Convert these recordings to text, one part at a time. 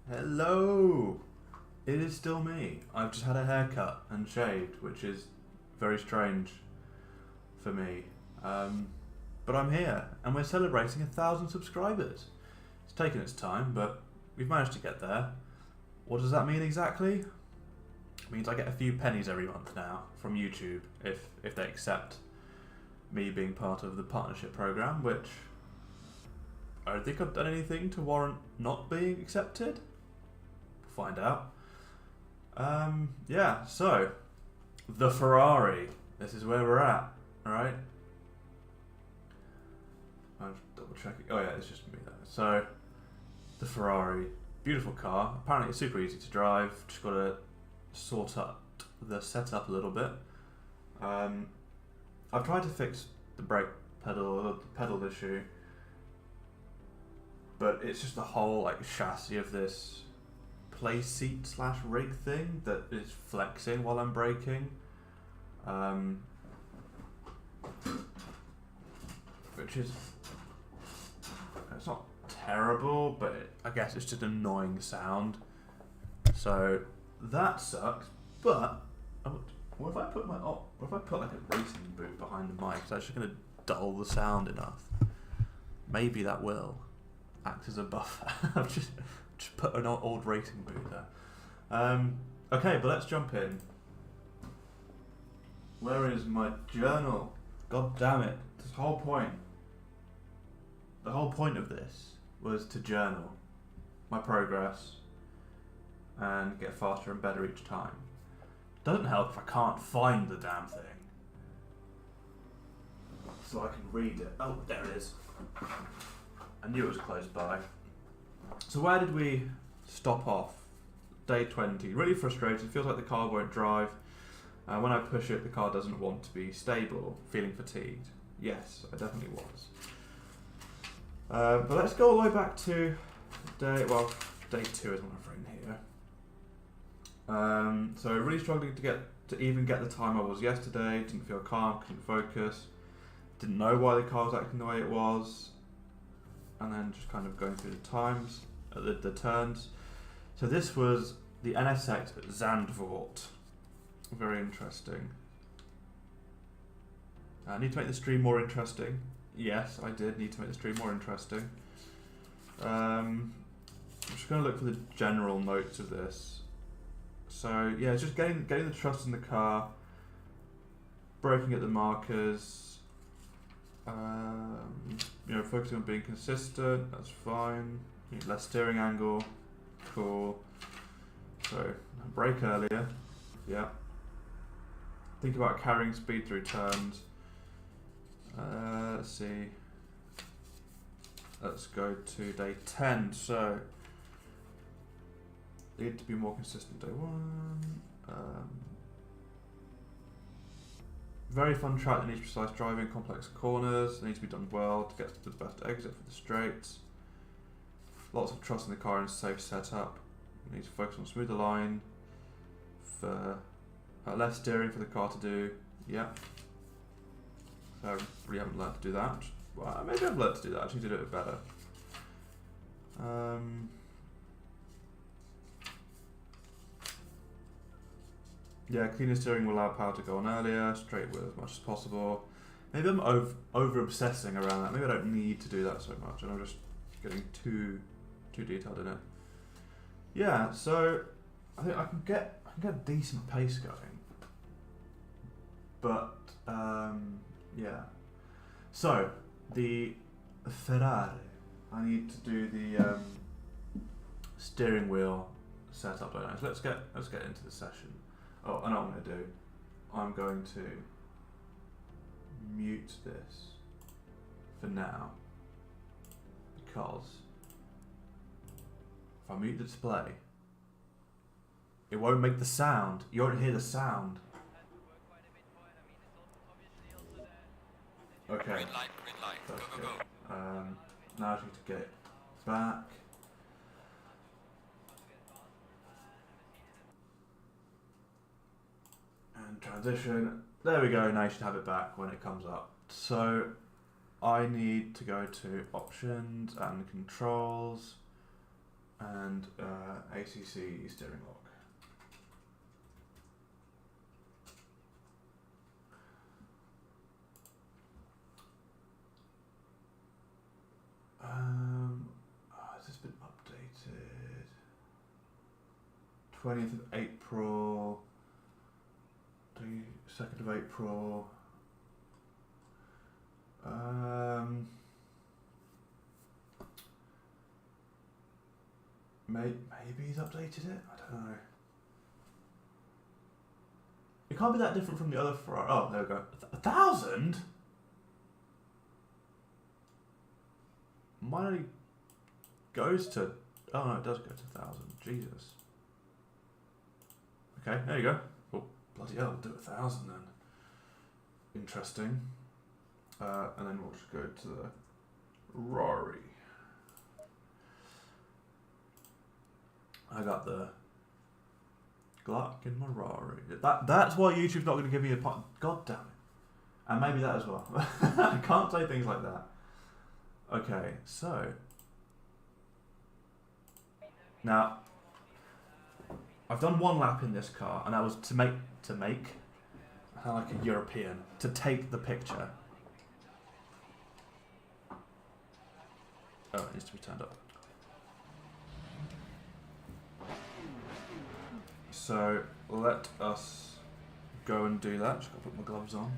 Hello! It is still me. I've just had a haircut and shaved, which is very strange for me. But I'm here, and we're celebrating 1,000 subscribers. It's taken its time, but we've managed to get there. What does that mean exactly? It means I get a few pennies every month now from YouTube, if they accept me being part of the partnership program, which I don't think I've done anything to warrant not being accepted. We'll find out. Yeah, so the Ferrari. This is where we're at, alright? I'm just double checking. Oh yeah, it's just me there. So the Ferrari, beautiful car. Apparently it's super easy to drive. Just got to sort out the setup a little bit. I've tried to fix the brake pedal, the pedal issue, but it's just the whole like chassis of this Playseat / rig thing that is flexing while I'm braking, which is, it's not terrible, but I guess it's just an annoying sound. So that sucks. But what if I put like a racing boot behind the mic? Is that just going to dull the sound enough? Maybe that will act as a buffer. I've just put an old racing boot there. Okay, but let's jump in. Where is my journal? God damn it. The whole point of this was to journal my progress and get faster and better each time. Doesn't help if I can't find the damn thing. So I can read it. Oh, there it is. I knew it was close by. So where did we stop off? Day 20. Really frustrated. Feels like the car won't drive. When I push it, the car doesn't want to be stable. Feeling fatigued. Yes, I definitely was. But let's go all the way back to day 2 is what I've written here. So really struggling to even get the time I was yesterday. Didn't feel calm, couldn't focus. Didn't know why the car was acting the way it was. And then just kind of going through the times, the turns. So this was the NSX Zandvoort. Very interesting. I need to make the stream more interesting. Yes, I did need to make the stream more interesting. I'm just going to look for the general notes of this. So yeah, it's just getting the trust in the car, braking at the markers. Focusing on being consistent, that's fine. Less steering angle, cool. So, brake earlier, yeah. Think about carrying speed through turns. Let's see. Let's go to day 10. So, need to be more consistent day 1. Very fun track that needs precise driving, complex corners, they need to be done well to get to the best exit for the straights. Lots of trust in the car and safe setup. We need to focus on smoother line, for less steering for the car to do. Yeah. So I really haven't learned to do that. Well, maybe I've learned to do that, I just need to do it better. Yeah, cleaner steering will allow power to go on earlier, straight wheel as much as possible. Maybe I'm over obsessing around that. Maybe I don't need to do that so much, and I'm just getting too detailed in it. Yeah, so I think I can get a decent pace going. But yeah. So the Ferrari. I need to do the steering wheel setup. Don't I? So let's get into the session. Oh, I know what I'm going to do. I'm going to mute this for now, because if I mute the display, it won't make the sound. You won't hear the sound. Okay. Green light. Go. Now I need to get it back. And transition. There we go. Now you should have it back when it comes up. So I need to go to options and controls, and ACC steering lock. Has this been updated? 20th of April. 2nd of April. Maybe he's updated it? I don't know. It can't be that different from the other Ferrari. Oh, there we go. 1,000? Mine only goes to... Oh no, it does go to 1,000. Jesus. Okay, there you go. Well, bloody hell, we'll do 1,000 then. Interesting. And then we'll just go to the Ferrari. I got the Glock in my Ferrari. That's why YouTube's not going to give me a pot. God damn it. And maybe that as well. I can't say things like that. Okay, so now I've done one lap in this car, and that was to make I sound like a European, to take the picture. Oh, it needs to be turned up. So let us go and do that. Just gotta put my gloves on.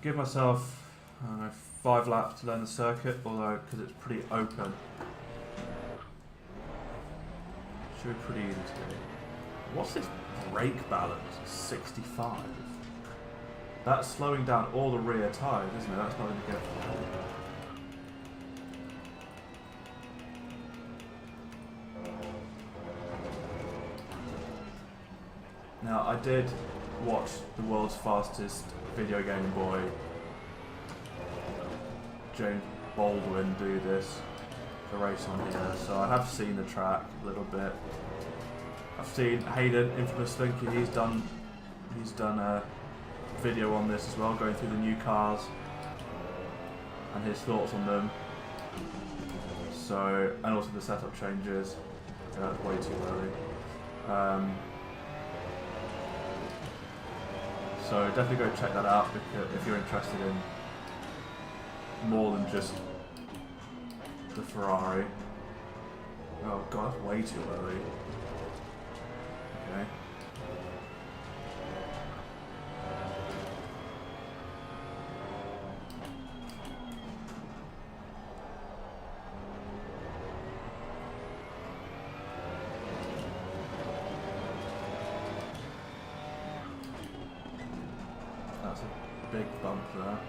Give myself, I don't know, 5 laps to learn the circuit, although because it's pretty open, should be pretty easy to do. What's this brake balance? 65. That's slowing down all the rear tyres, isn't it? That's not going to get. Now, I did watch the world's fastest video game boy, James Baldwin, do this, the race on here, so I have seen the track a little bit. I've seen Hayden, Infamous Slinky, he's done a video on this as well, going through the new cars and his thoughts on them. So, and also the setup changes. That's way too early. So definitely go check that out if you're interested in more than just the Ferrari. Oh god, that's way too early. Okay. That's a big bump there.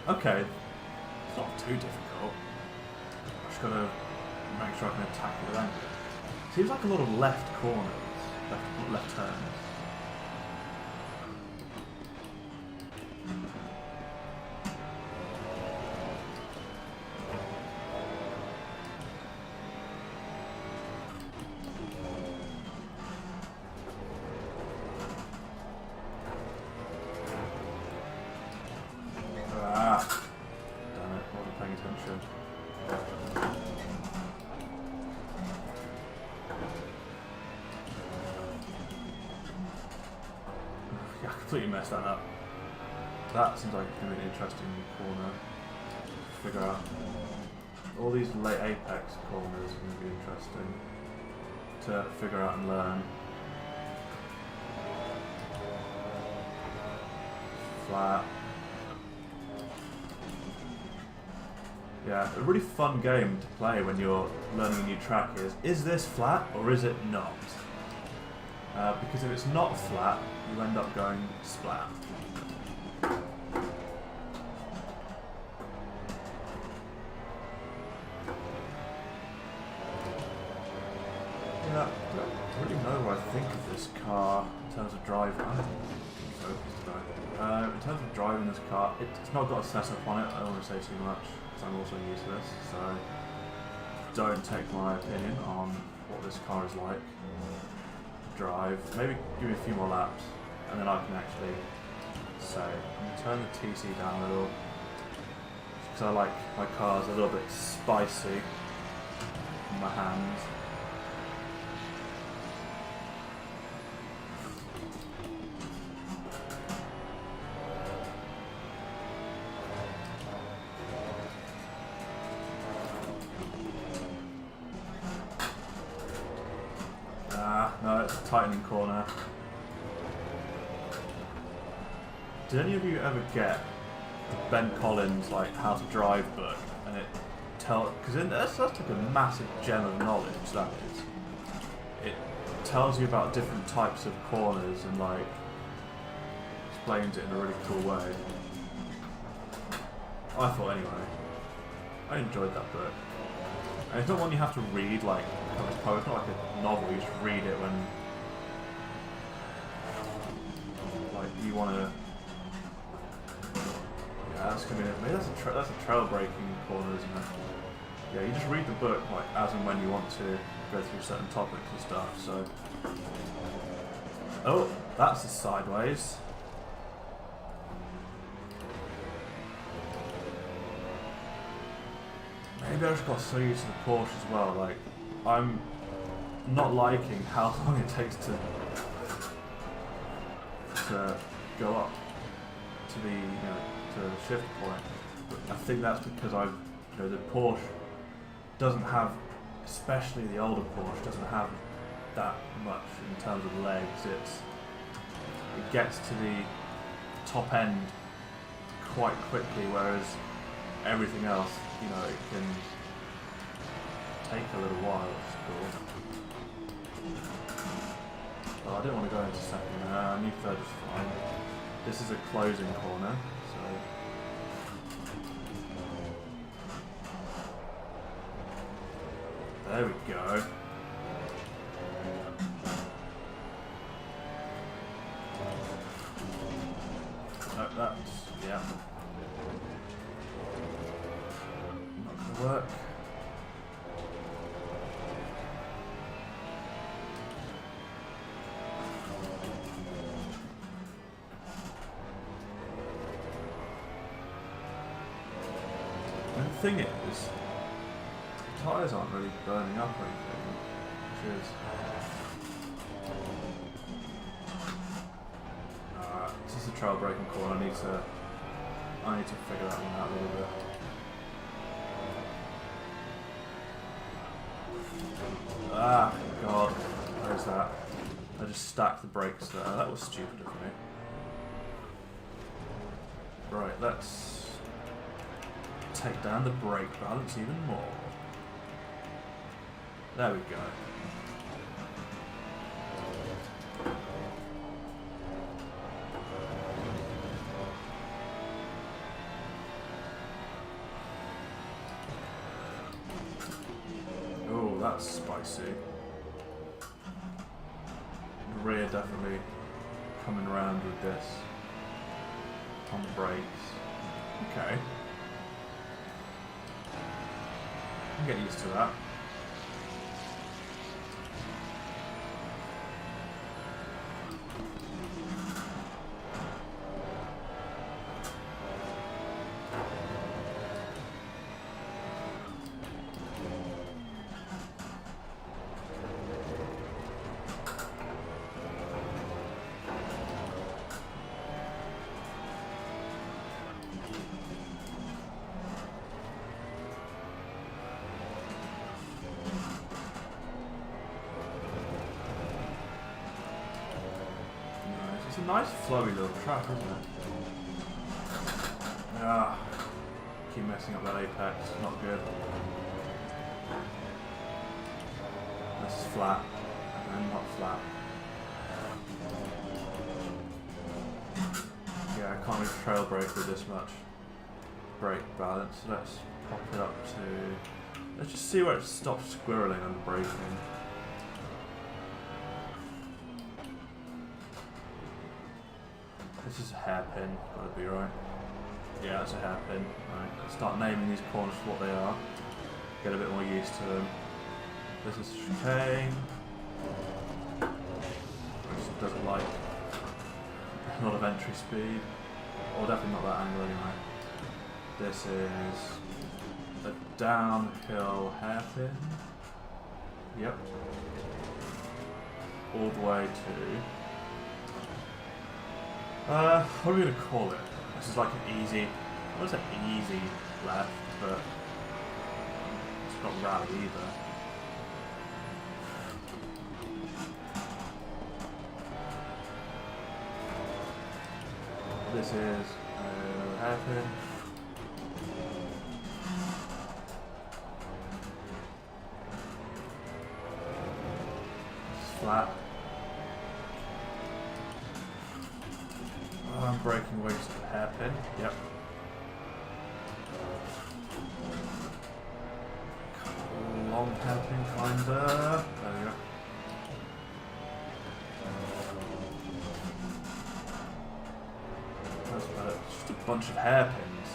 Okay, it's not too difficult. I just gotta make sure I can attack with angle. Seems like a lot of left corners, left turns. I completely messed that up. That seems like it's going to be an interesting corner to figure out. All these late apex corners are going to be interesting to figure out and learn. Flat. Yeah, a really fun game to play when you're learning a new track is this flat or is it not? Because if it's not flat, you end up going splat. Yeah, I don't really know what I think of this car in terms of driving. In terms of driving this car, it's not got a setup on it. I don't want to say too much because I'm also useless. So don't take my opinion on what this car is like to drive. Maybe give me a few more laps, and then I can actually say. I'm going to turn the TC down a little, because I like my cars a little bit spicy in my hands. No, it's a tightening corner. Did any of you ever get the Ben Collins like how to drive book, and it because that's like a massive gem of knowledge that is. It tells you about different types of corners and like explains it in a really cool way. I thought anyway. I enjoyed that book. And it's not one you have to read like cover to cover. It's not like a novel. You just read it when like you want to. Yeah, that's gonna be maybe that's a trail braking corner, isn't it? Yeah, you just read the book like as and when you want to go through certain topics and stuff. So, oh, that's the sideways. Maybe I just got so used to the Porsche as well. Like, I'm not liking how long it takes to go up to the to the shift point. But I think that's because the Porsche doesn't have, especially the older Porsche, doesn't have that much in terms of legs. It gets to the top end quite quickly, whereas everything else, it can take a little while, which is cool. Oh, I didn't want to go into second. I knew third was fine. This is a closing corner, so. There we go. No, that's, yeah. Not gonna work. And the thing is, the tyres aren't really burning up or anything, which is... this is a trail braking corner. I need to figure that one out a little bit. Ah, God, where's that? I just stacked the brakes there. That was stupid of me. Right, let's take down the brake balance even more. There we go. Oh, that's spicy. The rear definitely coming around with this on the brakes. Okay. I can get used to that. It's a nice flowy little track, isn't it? Ah, keep messing up that apex, not good. This is flat, and not flat. Yeah, I can't really trail brake with this much brake balance. Let's pop it up to... Let's just see where it stops squirreling under braking. This is a hairpin, gotta be right. Yeah, that's a hairpin. Right, let's start naming these corners for what they are. get a bit more used to them. This is chicane, which doesn't like a lot of entry speed, or definitely not that angle anyway. This is a downhill hairpin. Yep. All the way to... what are we going to call it? This is like an easy... I wouldn't say easy left, but it's not rally either. This is a hairpin. It's flat. Oh, I'm breaking waste of hairpin. Yep. Long hairpin, kinda. There we go. That's better. Just a bunch of hairpins.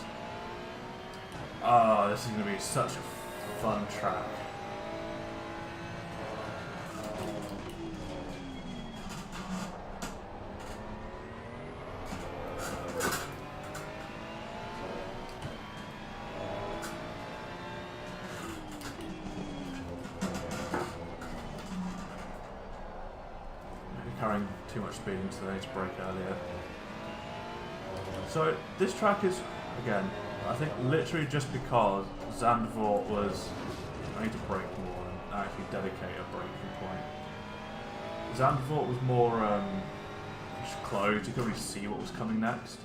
Oh, this is going to be such a fun track. Carrying too much speed into the to brake earlier. So this track is, again, I think literally just because Zandvoort was, I need to brake more and actually dedicate a braking point. Zandvoort was more just closed, you could really see what was coming next.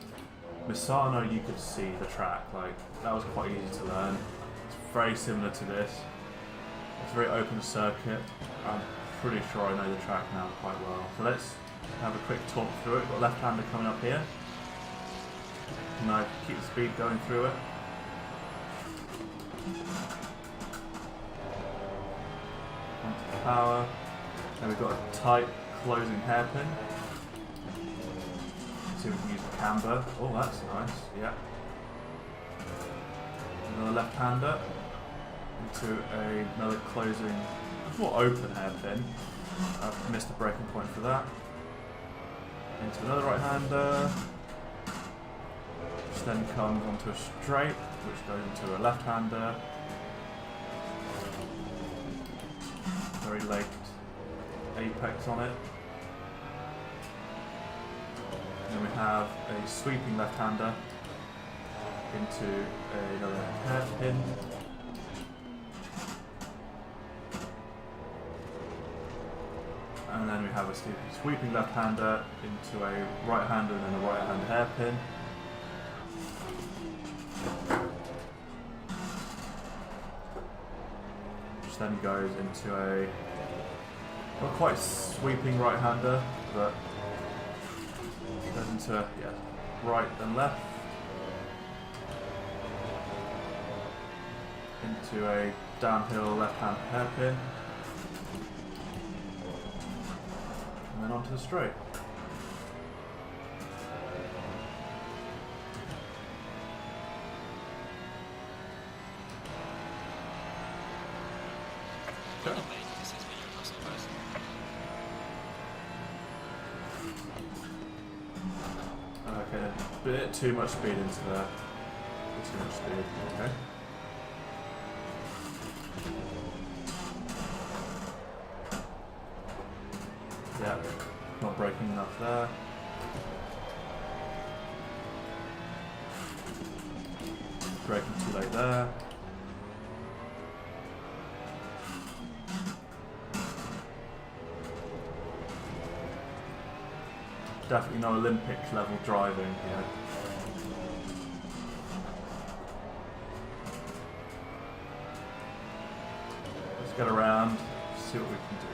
Misano, you could see the track, like that was quite easy to learn. It's very similar to this. It's a very open circuit. I'm pretty sure I know the track now quite well. So let's have a quick talk through it. Got left-hander coming up here. And I keep the speed going through it. Onto the power. Then we've got a tight closing hairpin. Let's see if we can use the camber. Oh, that's nice. Yeah. Another left-hander into another closing, more open hairpin. I've missed the braking point for that. Into another right-hander, which then comes onto a straight, which goes into a left-hander. Very late apex on it. Then we have a sweeping left-hander into another hairpin. And then we have a sweeping left-hander into a right-hander and then a right-hand hairpin. Which then goes into a, not quite sweeping right-hander, but goes into, right and left. Into a downhill left-hand hairpin. And then onto the straight. Okay. Okay, a bit too much speed into there. Too much speed, okay. Yeah, not braking enough there. Braking too late there. Definitely no Olympics level driving here. Let's get around, see what we can do.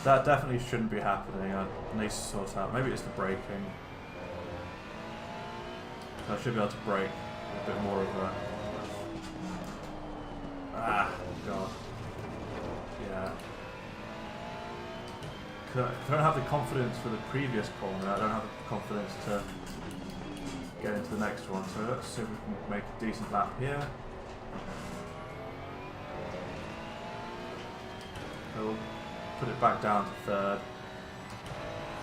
That definitely shouldn't be happening. I need to sort out. Maybe it's the braking. I should be able to brake a bit more of a... Ah, God. Yeah. I don't have the confidence for the previous corner. I don't have the confidence to get into the next one. So let's see if we can make a decent lap here. We'll put it back down to third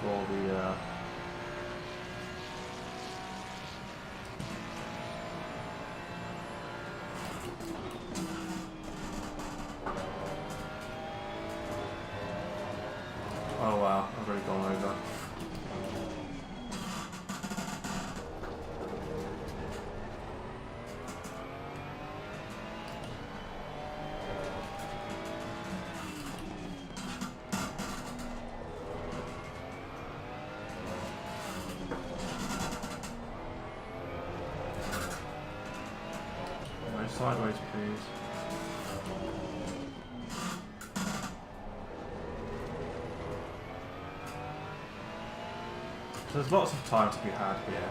for the... Oh wow, I've already gone over. No sideways, please. There's lots of time to be had here.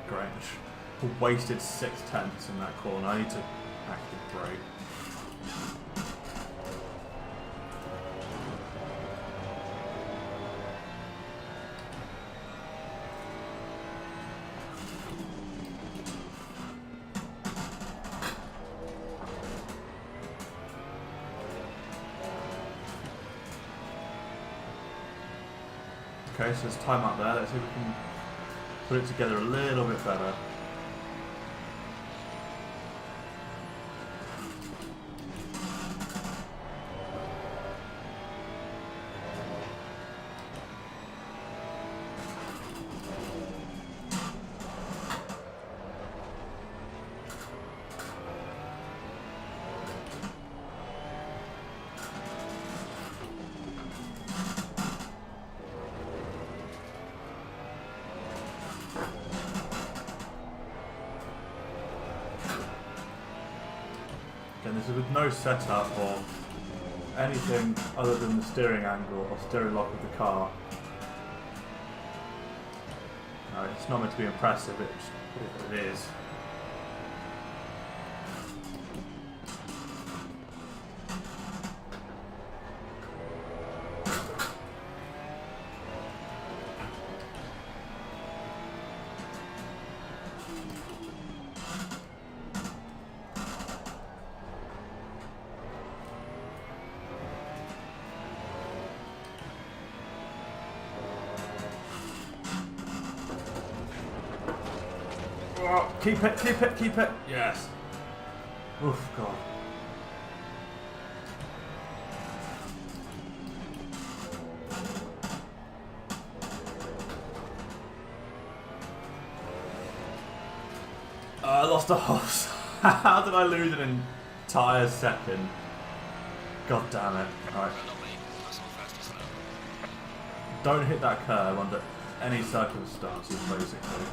Great. Wasted 6/10 in that corner. I need to actually brake. Okay, so there's time up there. Let's see if we can put it together a little bit better. Again, this is with no setup or anything other than the steering angle or steering lock of the car. No, it's not meant to be impressive, it is. Oh, keep it, keep it, keep it. Yes. Oof, God. I lost a horse. How did I lose an entire second? God damn it. Alright. Don't hit that curve under any circumstances, basically.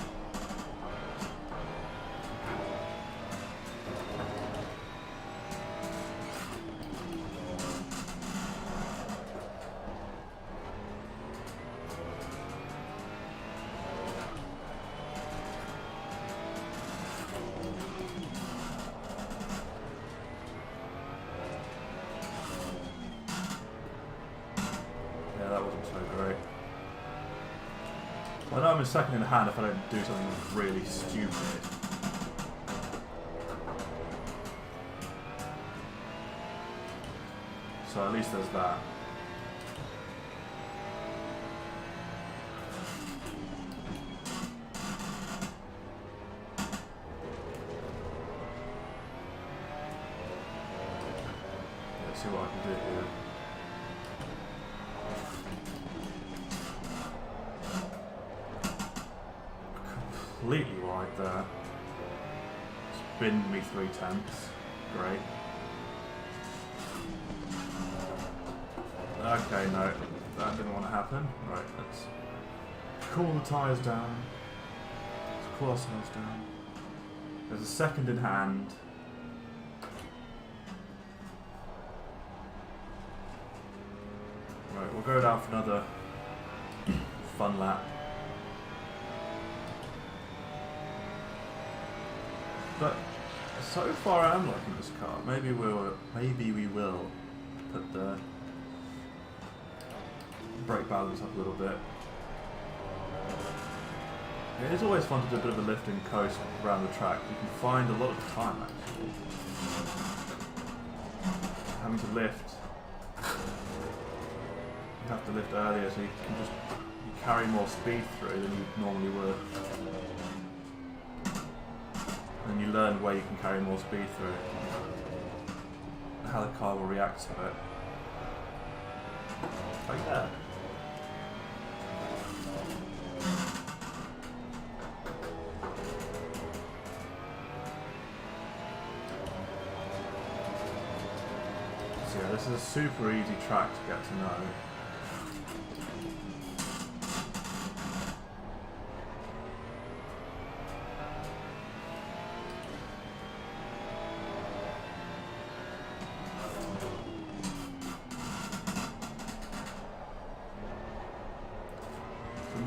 That wasn't so great. I know I'm a second in the hand if I don't do something really stupid. So at least there's that. Let's see what I can do here. Completely wide there. Spin me 3/10. Great. Okay, no. That didn't want to happen. Right, let's cool the tyres down. Let's cool ourselves down. There's a second in hand. Right, we'll go down for another fun lap. But so far I am liking this car. Maybe we will put the brake balance up a little bit. It is always fun to do a bit of a lift and coast around the track. You can find a lot of time actually. Having to lift. You have to lift earlier so you carry more speed through than you normally would. And you learn where you can carry more speed through. How the car will react to it. Like that. So yeah, this is a super easy track to get to know.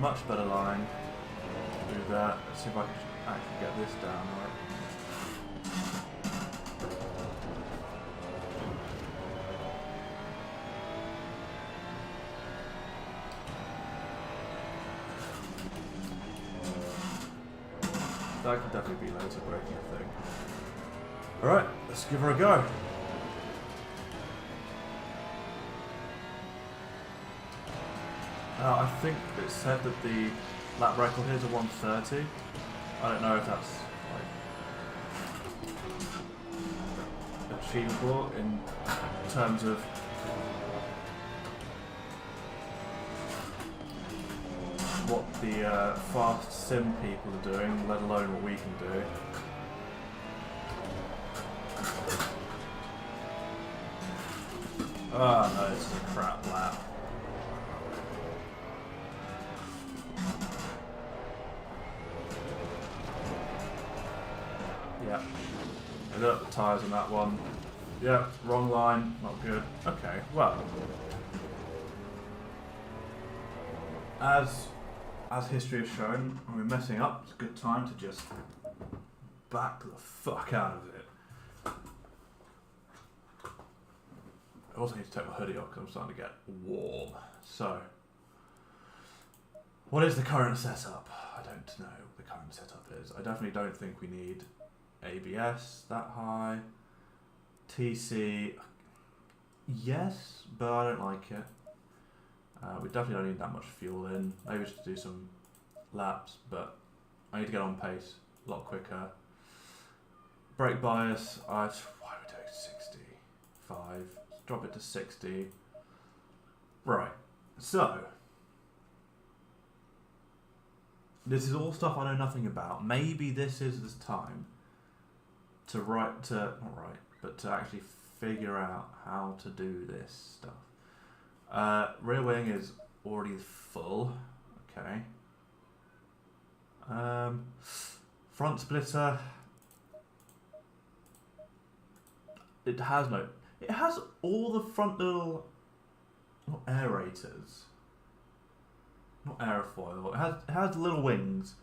Much better line. Do that. Let's see if I can actually get this down right. That could definitely be laser braking, I think. Alright, let's give her a go. I think it said that the lap record here is a 1:30. I don't know if that's like achievable in terms of what the fast sim people are doing, let alone what we can do. Oh no, this is a crap lap. Yeah. And up the tyres on that one. Yeah, wrong line, not good. Okay, well. As history has shown, when we're messing up, it's a good time to just back the fuck out of it. I also need to take my hoodie off because I'm starting to get warm. So, what is the current setup? I don't know what the current setup is. I definitely don't think we need ABS that high. TC, yes, but I don't like it. We definitely don't need that much fuel in. Maybe we should do some laps, but I need to get on pace a lot quicker. Brake bias, why are we doing 65? Let's drop it to 60. Right, so this is all stuff I know nothing about. Maybe this is the time to to actually figure out how to do this stuff. Rear wing is already full. Okay. Front splitter. It has all the front little, not aerators, not aerofoil. It has little wings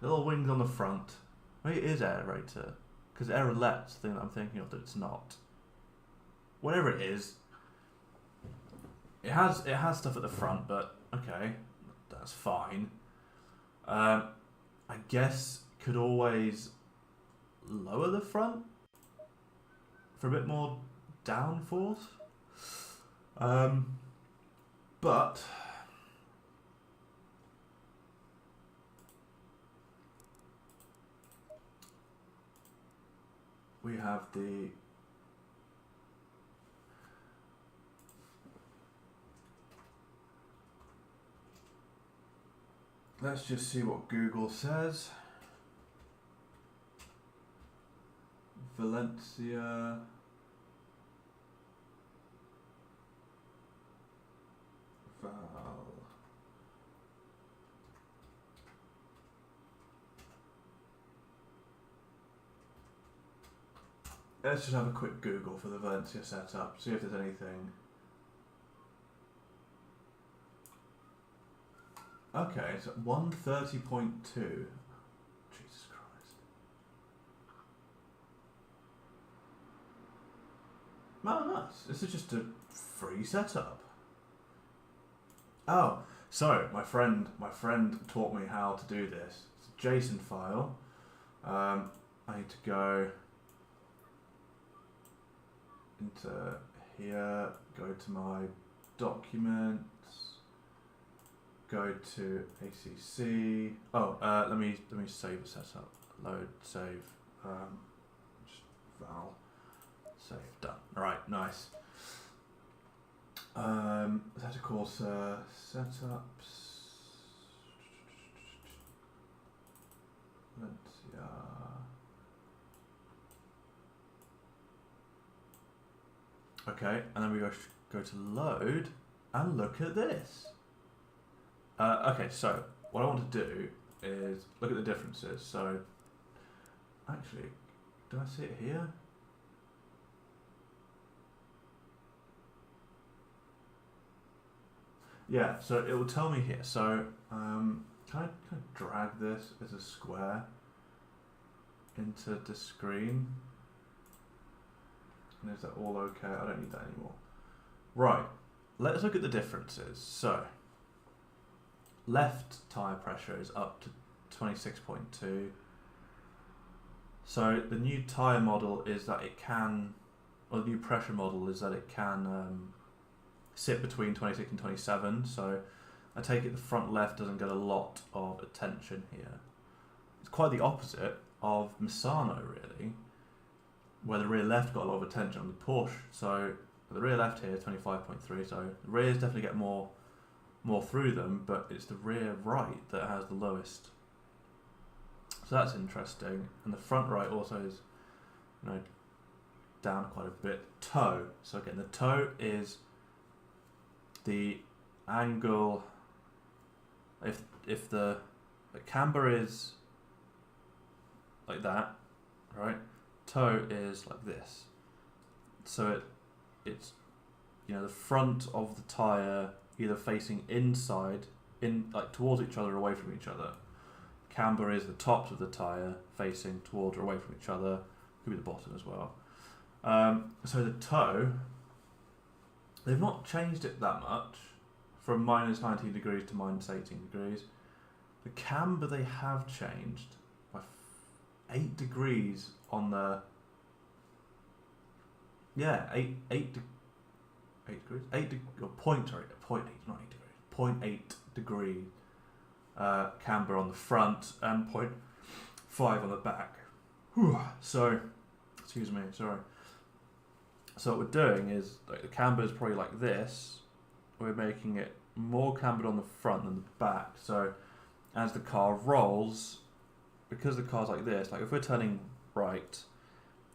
on the front. Maybe it is aerator, because aerolet's the thing that I'm thinking of that it's not. Whatever it is, it has stuff at the front, but okay, that's fine. I guess could always lower the front for a bit more downforce. But we have the let's just see what Google says. Valencia. let's just have a quick Google for the Valencia setup, see if there's anything. Okay, so 130.2. Jesus Christ. Oh, nice. This is just a free setup. Oh, so my friend taught me how to do this. It's a JSON file. I need to go into here, go to my documents, go to ACC. Oh, let me save a setup. Load, save, just val, save, done. All right, nice. That of course setups. Okay, and then we go to load and look at this. Okay, so what I want to do is look at the differences. So, actually, do I see it here? Yeah, so it will tell me here. So, can I drag this as a square into the screen? And is that all okay? I don't need that anymore. Right, let's look at the differences. So, left tyre pressure is up to 26.2. So the new tyre model is that it can, or the new pressure model is that it can sit between 26 and 27. So I take it the front left doesn't get a lot of attention here. It's quite the opposite of Misano really, where the rear left got a lot of attention on the Porsche. So the rear left here, 25.3. So the rears definitely get more through them, but it's the rear right that has the lowest. So that's interesting. And the front right also is, down quite a bit. Toe. So again, the toe is the angle. If the camber is like that, right? Toe is like this. So it's the front of the tire either facing inside, like towards each other, or away from each other. Camber is the tops of the tyre facing towards or away from each other. Could be the bottom as well. So the toe, they've not changed it that much, from minus 19 degrees to minus 18 degrees. The camber they have changed by 8 degrees on the... Yeah, 8 degrees? 0.8, not 8 degrees. 0.8 degree camber on the front and 0.5 on the back. Whew. So, excuse me, sorry. So what we're doing is, like, the camber is probably like this. We're making it more cambered on the front than the back. So as the car rolls, because the car's like this, like if we're turning right,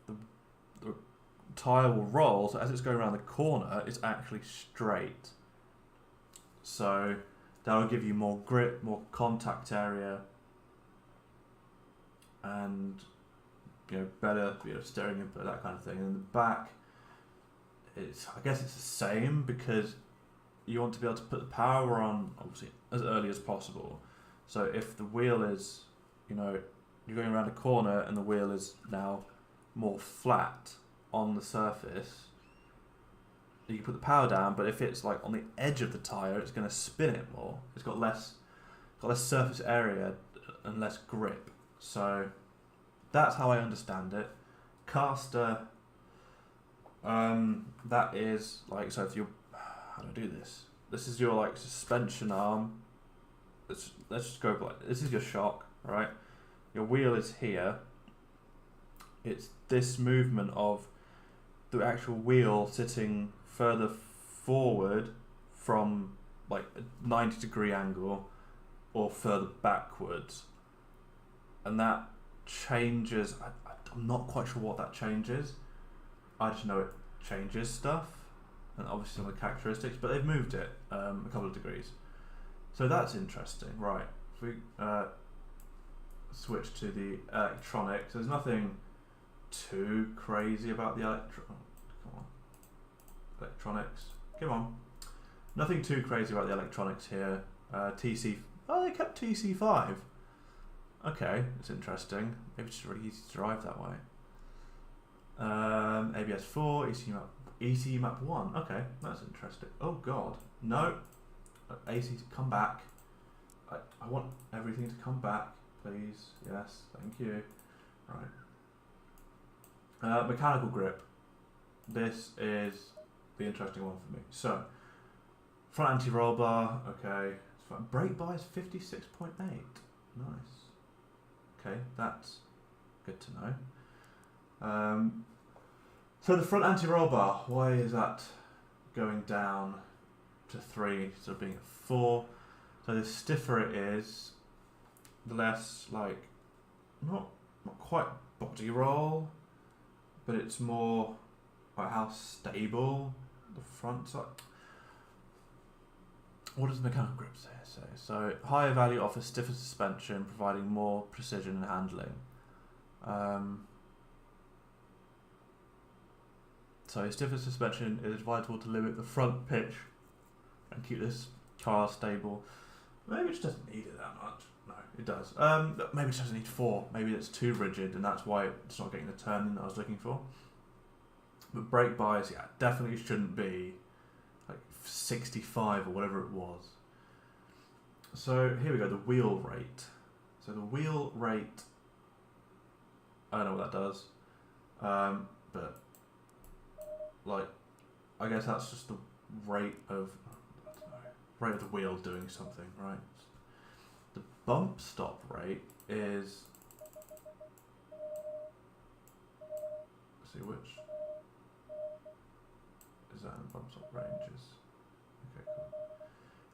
the tyre will roll, so as it's going around the corner, it's actually straight. So that'll give you more grip, more contact area, and better steering input, that kind of thing. And the back, I guess it's the same, because you want to be able to put the power on obviously as early as possible. So if the wheel is, you're going around a corner and the wheel is now more flat on the surface, you can put the power down, but if it's like on the edge of the tyre, it's going to spin it more. It's got less surface area and less grip. So that's how I understand it. Caster, that is like, so if you, how do I do this? This is your like suspension arm. Let's just go like, this is your shock, right? Your wheel is here. It's this movement of the actual wheel sitting further forward from like a 90 degree angle or further backwards, and that changes. I'm not quite sure what that changes. I just know it changes stuff, and obviously some of the characteristics, but they've moved it a couple of degrees. So that's interesting, right? If we switch to the electronics, there's nothing too crazy about the electronics. Come on. Nothing too crazy about the electronics here. TC. Oh, they kept TC5. Okay, it's interesting. Maybe it's just really easy to drive that way. ABS 4, ECU map 1. Okay, that's interesting. Oh god, no. AC, come back. I want everything to come back, please. Yes, thank you. Right. Mechanical grip. This is the interesting one for me. So, front anti-roll bar. Okay. Brake bar is 56.8. Nice. Okay, that's good to know. So the front anti-roll bar, why is that going down to 3 instead of being at 4? So the stiffer it is, the less like, not quite body roll, but it's more like how stable the front's like. What does the mechanical grip say? So higher value offers stiffer suspension, providing more precision in handling. So stiffer suspension is vital to limit the front pitch and keep this car stable. Maybe it just doesn't need it that much. No, it does. Maybe it doesn't need 4. Maybe it's too rigid and that's why it's not getting the turning that I was looking for. But brake bias, yeah, definitely shouldn't be like 65 or whatever it was. So here we go, the wheel rate. So the wheel rate, I don't know what that does, but like, I guess that's just the rate of, I don't know, rate of the wheel doing something, right? The bump stop rate is, let's see which, is that in the bump stop ranges? Okay, cool.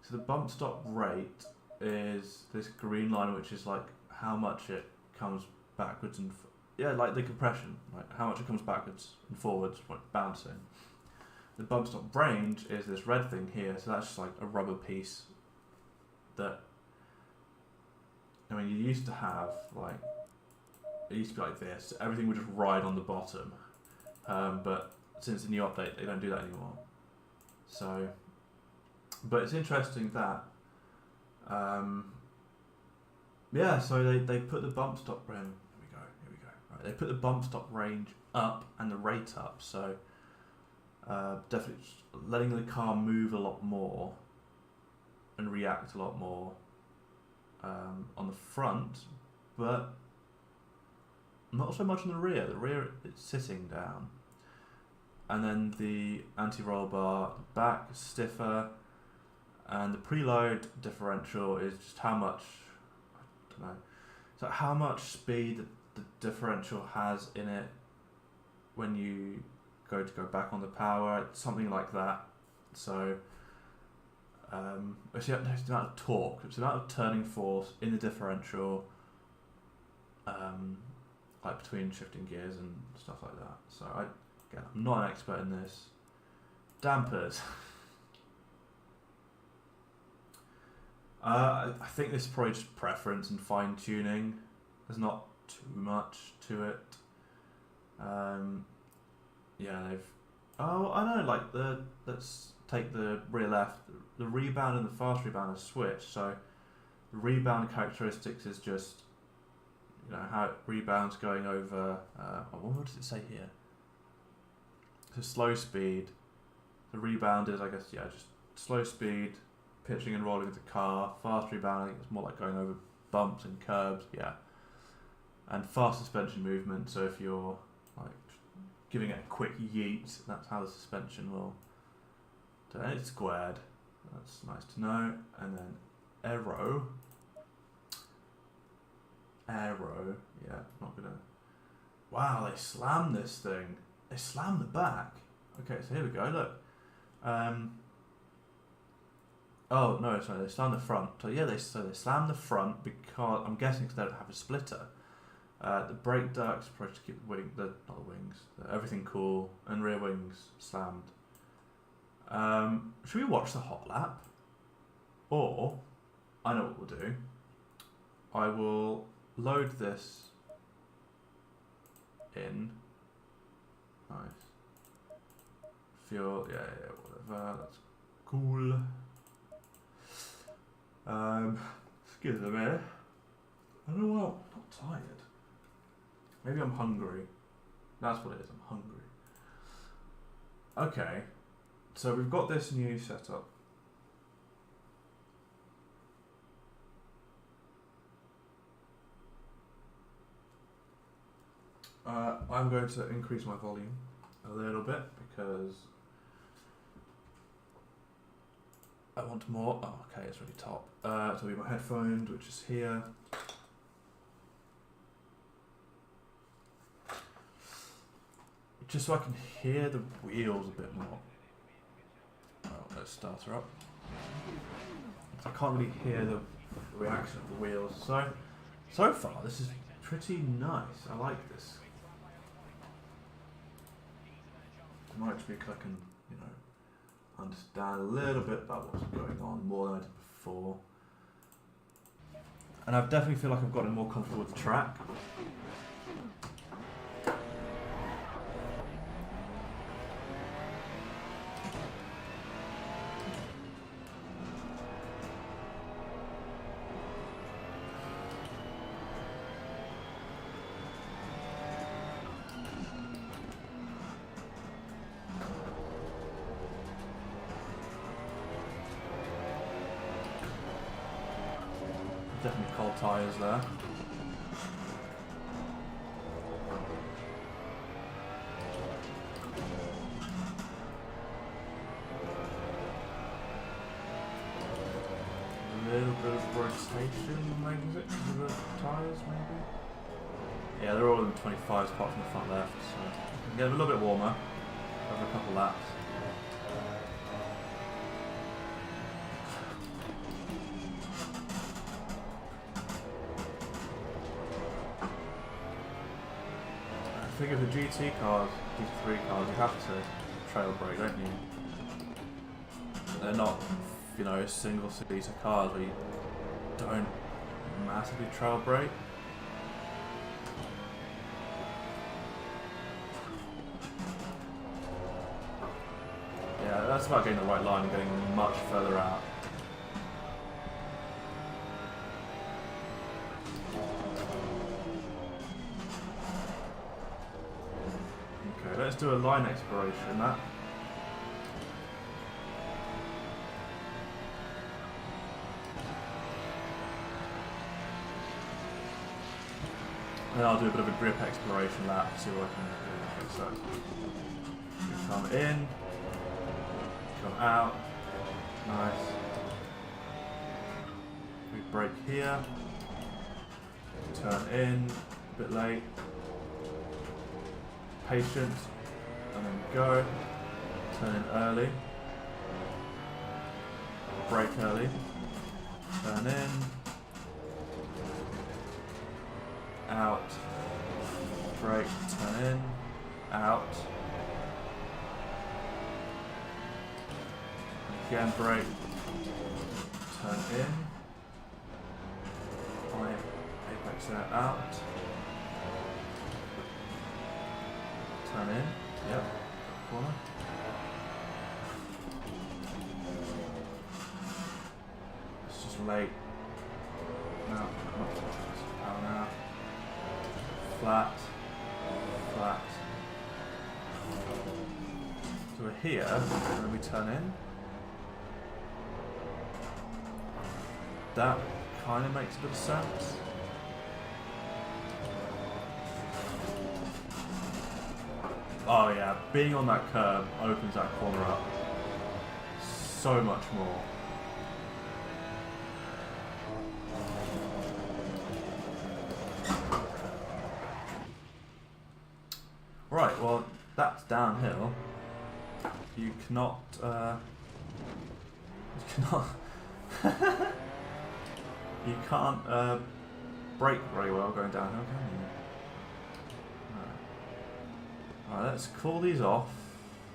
So the bump stop rate is this green line, which is like how much it comes backwards and yeah, like the compression, like how much it comes backwards and forwards when it's bouncing. The bump stop range is this red thing here, so that's just like a rubber piece that, I mean, you used to have like, it used to be like this, everything would just ride on the bottom, but since the new update they don't do that anymore. So, but it's interesting that, yeah, so they put the bump stop range, here we go, right, they put the bump stop range up and the rate up, so definitely letting the car move a lot more and react a lot more on the front, but not so much on the rear. The rear, it's sitting down. And then the anti-roll bar, the back is stiffer, and the preload differential is just how much, I don't know, so how much speed the differential has in it when you go back on the power, something like that. So it's the amount of torque, it's the amount of turning force in the differential, like between shifting gears and stuff like that. So again, I'm not an expert in this. Dampers. I think this is probably just preference and fine tuning. There's not too much to it. Yeah, oh, I know, like let's take the rear left. The rebound and the fast rebound are switched. So the rebound characteristics is just, you know, how it rebounds going over, what does it say here? So slow speed. The rebound is, I guess, yeah, just slow speed, pitching and rolling of the car. Fast rebound, I think it's more like going over bumps and curbs, yeah. And fast suspension movement, so if you're like giving it a quick yeet, that's how the suspension will do it. It's squared, that's nice to know. And then aero, yeah, not gonna, wow, they slammed this thing. They slammed the back. Okay, so here we go, look. Oh no, sorry, they slammed the front. So yeah, they slammed the front because, I'm guessing because they don't have a splitter. The brake ducts, probably to keep everything cool, and rear wings slammed. Should we watch the hot lap? Or, I know what we'll do. I will load this in. Nice. Fuel, yeah, whatever. That's cool. Excuse me. I don't know what. I'm not tired. Maybe I'm hungry. That's what it is. I'm hungry. Okay. So we've got this new setup. I'm going to increase my volume a little bit because I want more. Oh, okay, it's really top. So we have my headphones, which is here. Just so I can hear the wheels a bit more. Oh, let's start her up. I can't really hear the reaction of the wheels. So far, this is pretty nice. I like this. It might just be because I can, understand a little bit about what's going on more than I did before. And I definitely feel like I've gotten more comfortable with the track. Definitely cold tyres there. A little bit of rotation makes it with the tyres, maybe? Yeah, they're all in the 25s apart from the front left, so we can get them a little bit warmer over a couple laps. I think of the GT cars, GT3 cars, you have to trail brake, don't you? They're not, single seater cars where you don't massively trail brake. Yeah, that's about getting the right line and getting much further out. Okay, let's do a line exploration, Matt. And I'll do a bit of a grip exploration lap, see what I can do. So, we come in, come out, nice. We brake here, turn in, a bit late, patient, and then go, turn in early, brake early, turn in, out, brake, turn in, out, again brake, turn in, apex there, out, turn in, yep, corner, it's just late, no, power now. Flat, flat. So we're here, and then we turn in. That kind of makes a bit of sense. Oh yeah, being on that curb opens that corner up so much more. Right, well, that's downhill. You cannot, you can't, brake very well going downhill, can you? Alright, let's call these off.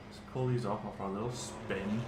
Let's call these off after a little spin.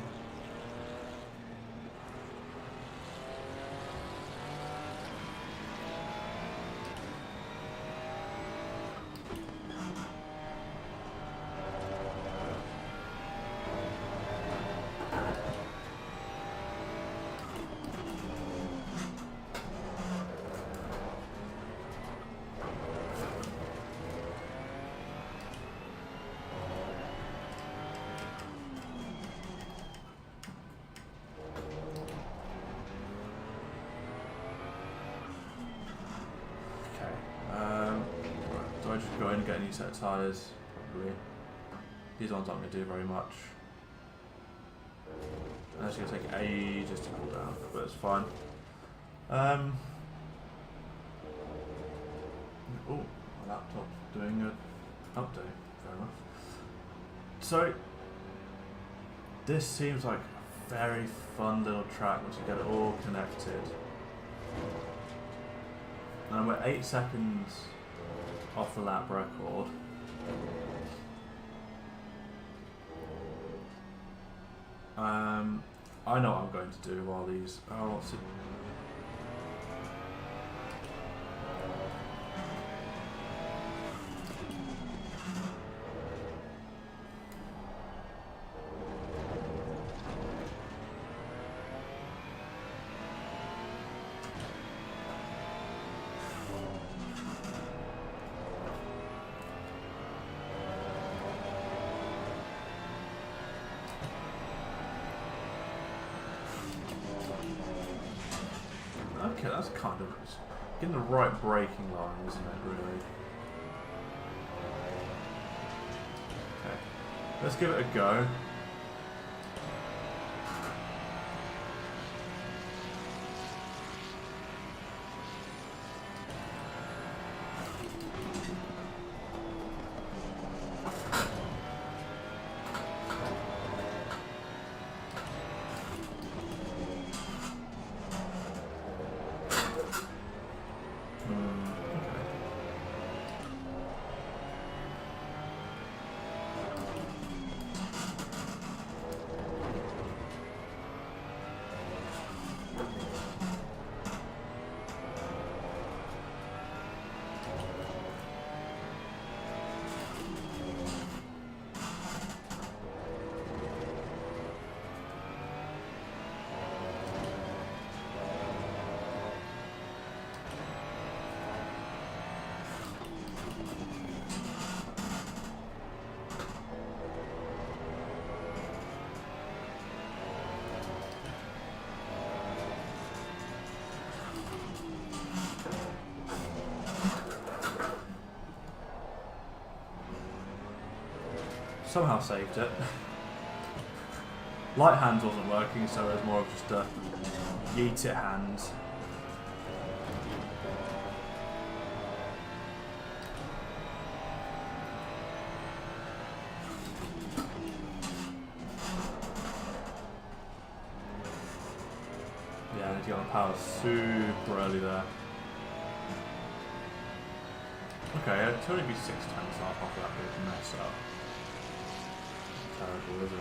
I just go in and get a new set of tyres? Probably. These ones aren't going to do very much. And it's going to take ages to cool down, but it's fine. Oh, my laptop's doing an update. Fair enough. So, this seems like a very fun little track once you get it all connected. And we're 8 seconds off the lap record. I know what I'm going to do while these. Oh, what's it? Okay, that's kind of getting the right braking line, isn't it, really? Okay, let's give it a go. Somehow saved it. Light hands wasn't working, so it was more of just a yeet it hands. Yeah, I need to get on power super early there. Okay, it'll only be 6 times off after that big mess up. Terrible, is it?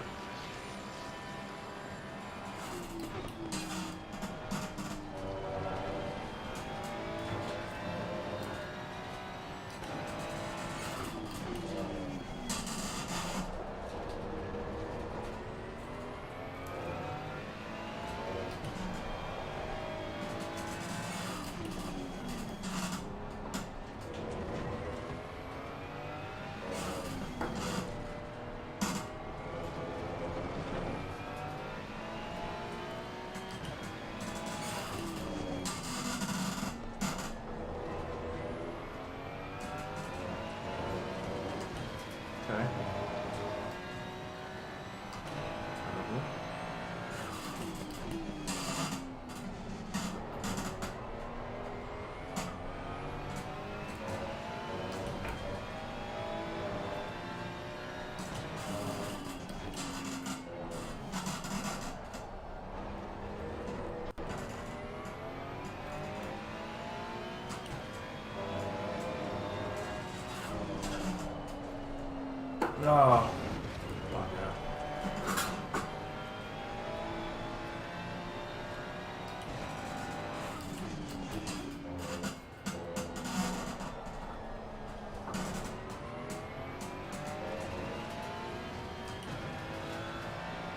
Okay. Oh, fuck yeah.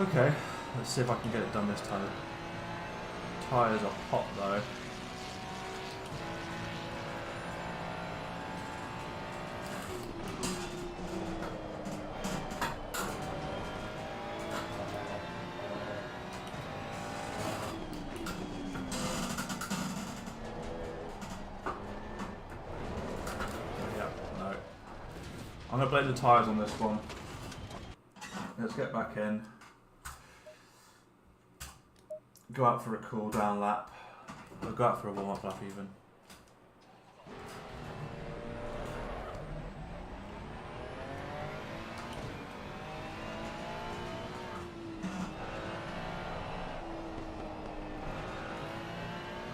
Okay, let's see if I can get it done this time. Tyres are hot though. Yeah, no. I'm going to blade the tyres on this one. Let's get back in. Go out for a cool down lap. Or go out for a warm up lap even.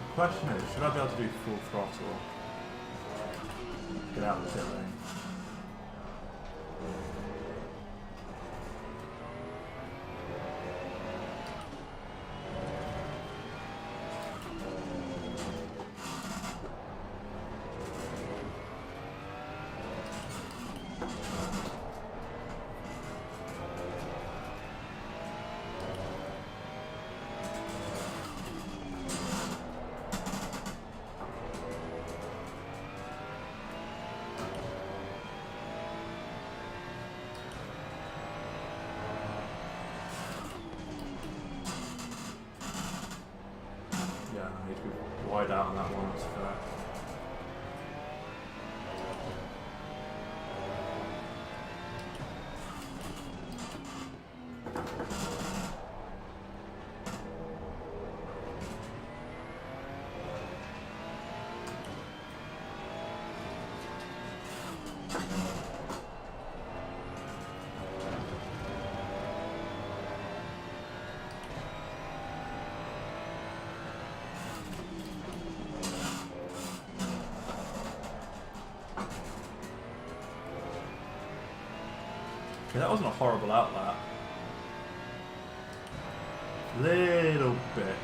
The question is, should I be able to do full throttle? Get out of the pit lane. Yeah, I need to be wide out on that one, that's fair. Okay, that wasn't a horrible outlap. Little bit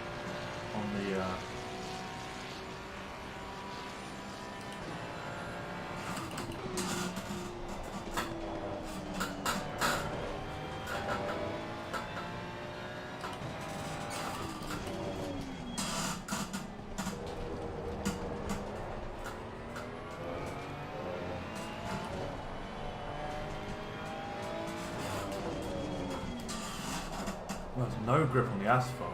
on the well, there's no grip on the asphalt.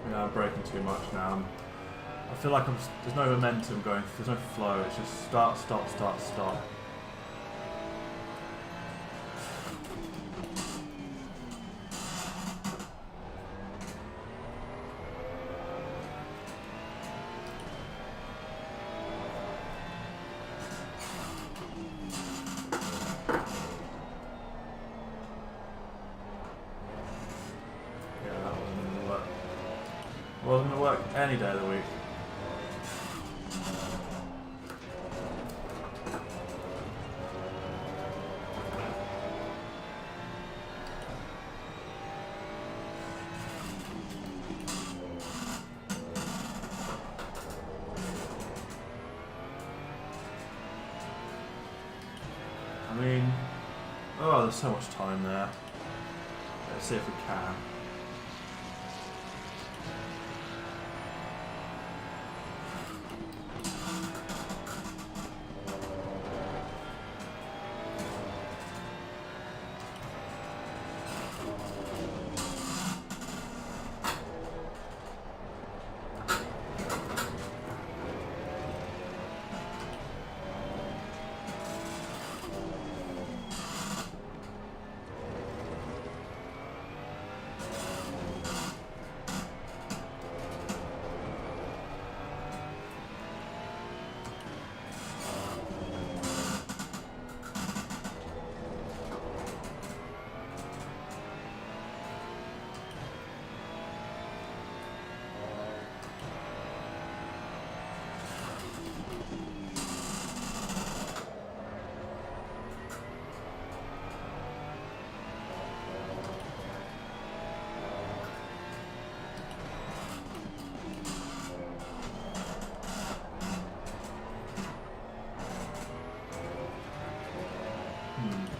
Yeah, I'm braking too much now. I feel like there's no momentum going, there's no flow, it's just start, stop, start, stop. Wasn't going to work any day of the week. I mean, oh, there's so much time there. Let's see if we can.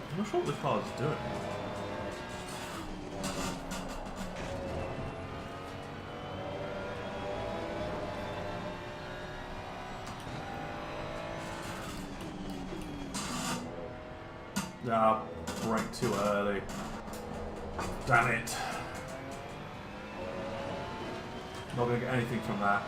I'm not sure what the car's doing. Ah, brake too early. Damn it. Not going to get anything from that.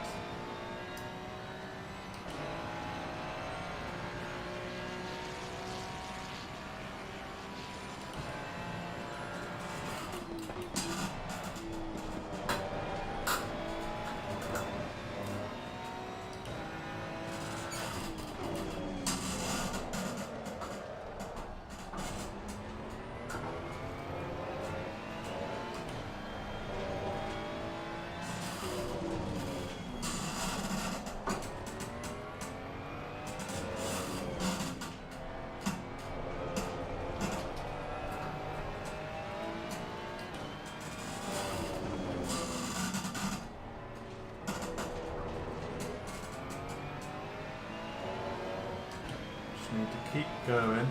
Need to keep going.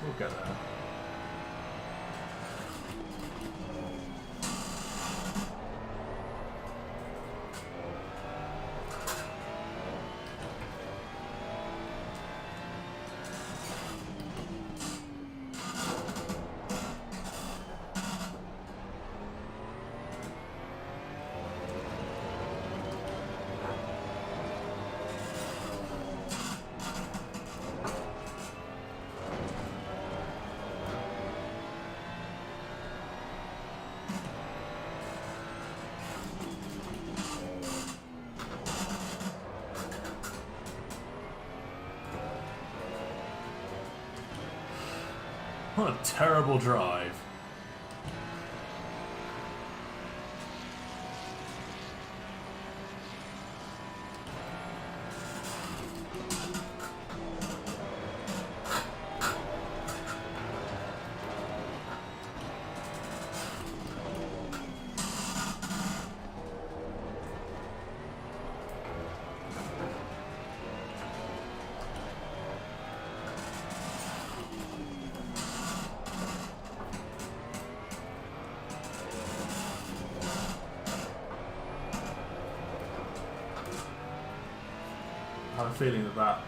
We'll get there. What a terrible drive. I have a feeling that that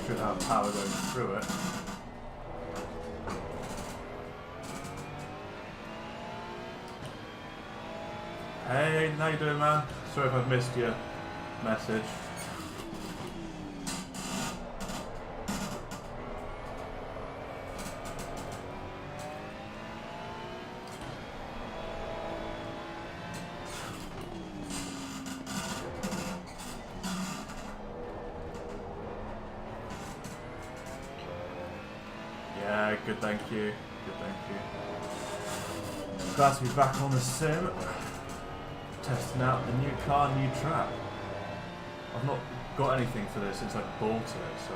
should have power going through it. Hey, how you doing, man? Sorry if I've missed your message. Yeah, good, thank you. Good, thank you. Glad to be back on the sim. Testing out the new car, new track. I've not got anything for this since I bought it, so...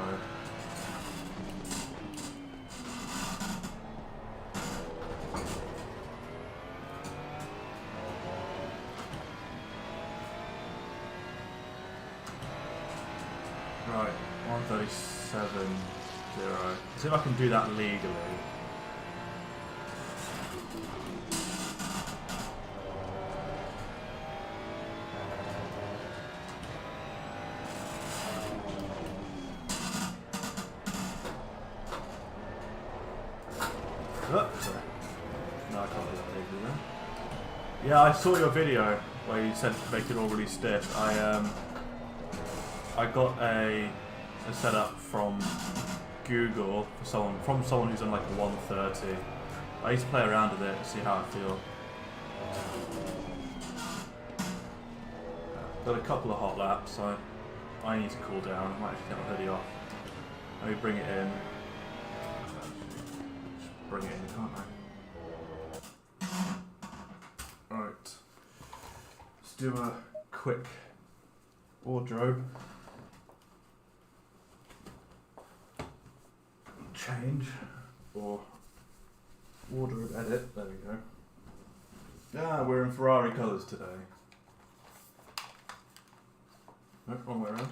Right, 137.0. See if I can do that legally. Oh, sorry. No, I can't do that legally then. Yeah, I saw your video where you said make it all really stiff. I got a setup from Google from someone who's on like a 130. I used to play around with it to see how I feel. Got a couple of hot laps, so I need to cool down. I might actually get my hoodie off. Maybe bring it in. Just bring it in, can't I? Right. Let's do a quick wardrobe change or wardrobe edit. There we go. Ah, we're in Ferrari colours today. No, wrong way around.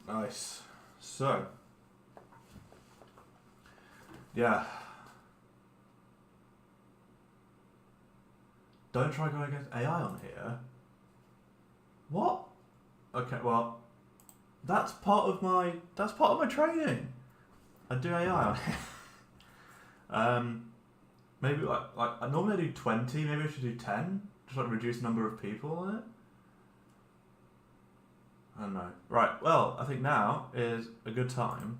Nice. So, yeah. Don't try going against AI on here. What? Okay, well, that's part of my training. I do AI on here. Maybe like I normally do 20. Maybe I should do 10. Just like reduce the number of people on it. I don't know. Right. Well, I think now is a good time.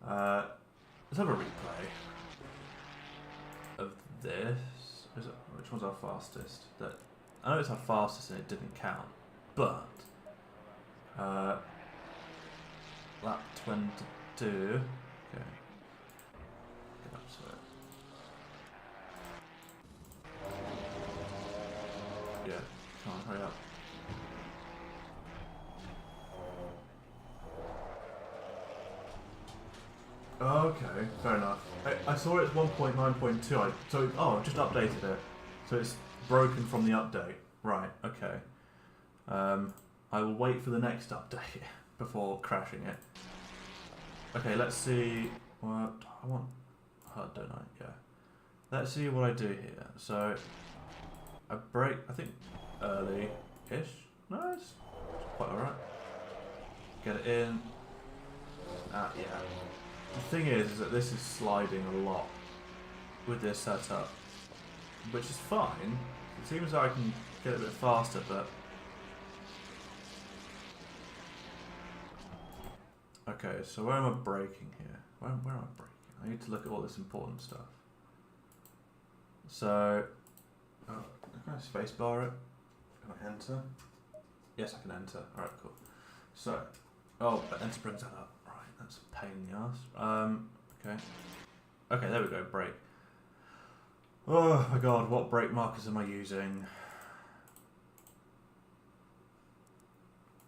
Let's have a replay of this. Which one's our fastest? I know it's our fastest and it didn't count, but lap 22. Okay. Get up to it. Yeah. Come on, hurry up. Okay, fair enough. I saw it's 1.9.2. I've just updated it, so it's broken from the update. Right. Okay. I will wait for the next update before crashing it. Okay, let's see what I want. HUD, don't I? Yeah. Let's see what I do here. So I brake. I think early-ish. No, it's quite alright. Get it in. Yeah. The thing is that this is sliding a lot with this setup, which is fine. It seems like I can get it a bit faster, but... Okay, so where am I braking here? Where am I braking? I need to look at all this important stuff. So... Oh, can I spacebar it? Can I enter? Yes, I can enter. Alright, cool. So... Oh, but enter brings that up. That's a pain in the ass. Okay. Okay, there we go, brake. Oh my god, what brake markers am I using?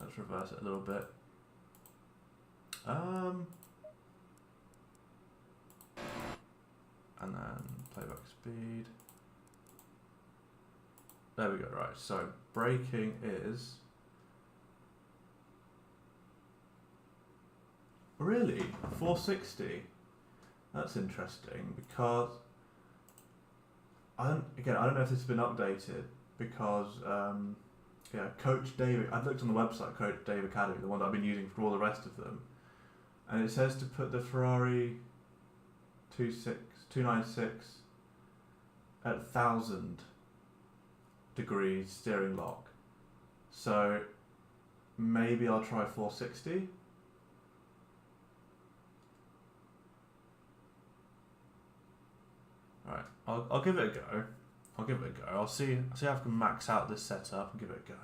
Let's reverse it a little bit. And then playback speed. There we go, right. So braking is... Really? 460? That's interesting because I don't know if this has been updated because Coach Dave, I've looked on the website, Coach Dave Academy, the one that I've been using for all the rest of them, and it says to put the Ferrari 296 at 1,000 degrees steering lock. So maybe I'll try 460. Right, I'll give it a go. I'll see if I can max out this setup and give it a go.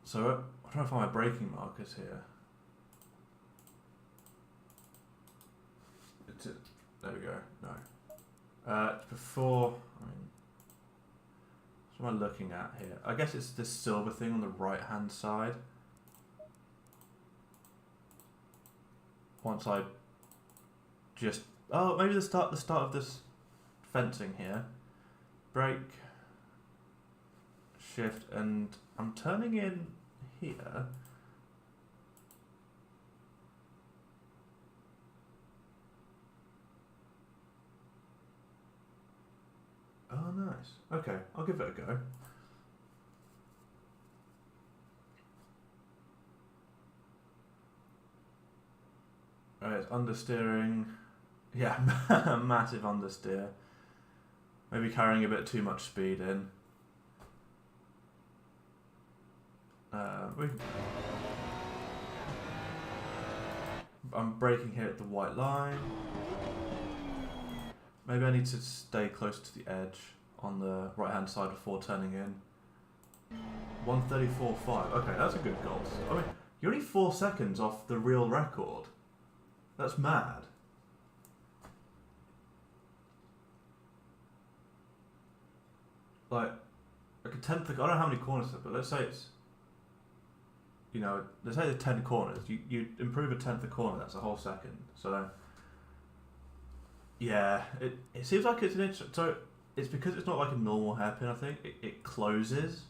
So I'm trying to find my braking markers here. There we go. No. Before, what am I looking at here? I guess it's this silver thing on the right hand side. Once I just... Oh, maybe the start of this fencing here. Brake, shift, and I'm turning in here. Oh, nice. Okay, I'll give it a go. Alright, it's understeering. Yeah, massive understeer. Maybe carrying a bit too much speed in. I'm braking here at the white line. Maybe I need to stay close to the edge on the right hand side before turning in. 1:34.5. Okay, that's a good goal. I mean, you're only 4 seconds off the real record. That's mad. Like a tenth of, I don't know how many corners there, but let's say it's, let's say there's 10 corners. You improve a tenth of corner, that's a whole second. So, yeah, it seems like it's an interesting, so it's because it's not like a normal hairpin, I think. It closes.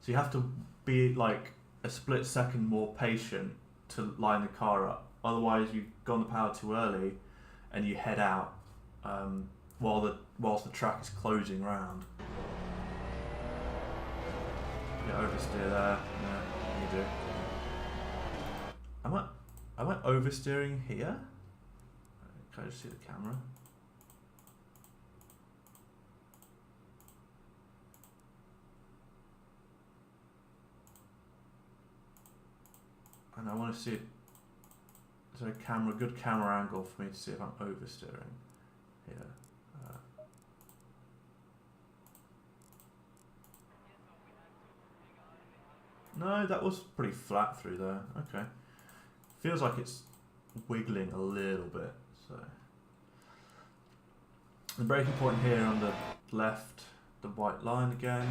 So you have to be like a split second more patient to line the car up. Otherwise you've gone the power too early and you head out whilst the track is closing round. Yeah, oversteer there. Yeah, you do. Am I oversteering here? Can I just see the camera? And I want to see, is there a good camera angle for me to see if I'm oversteering here? No, that was pretty flat through there. Okay. Feels like it's wiggling a little bit. So the braking point here on the left, the white line again.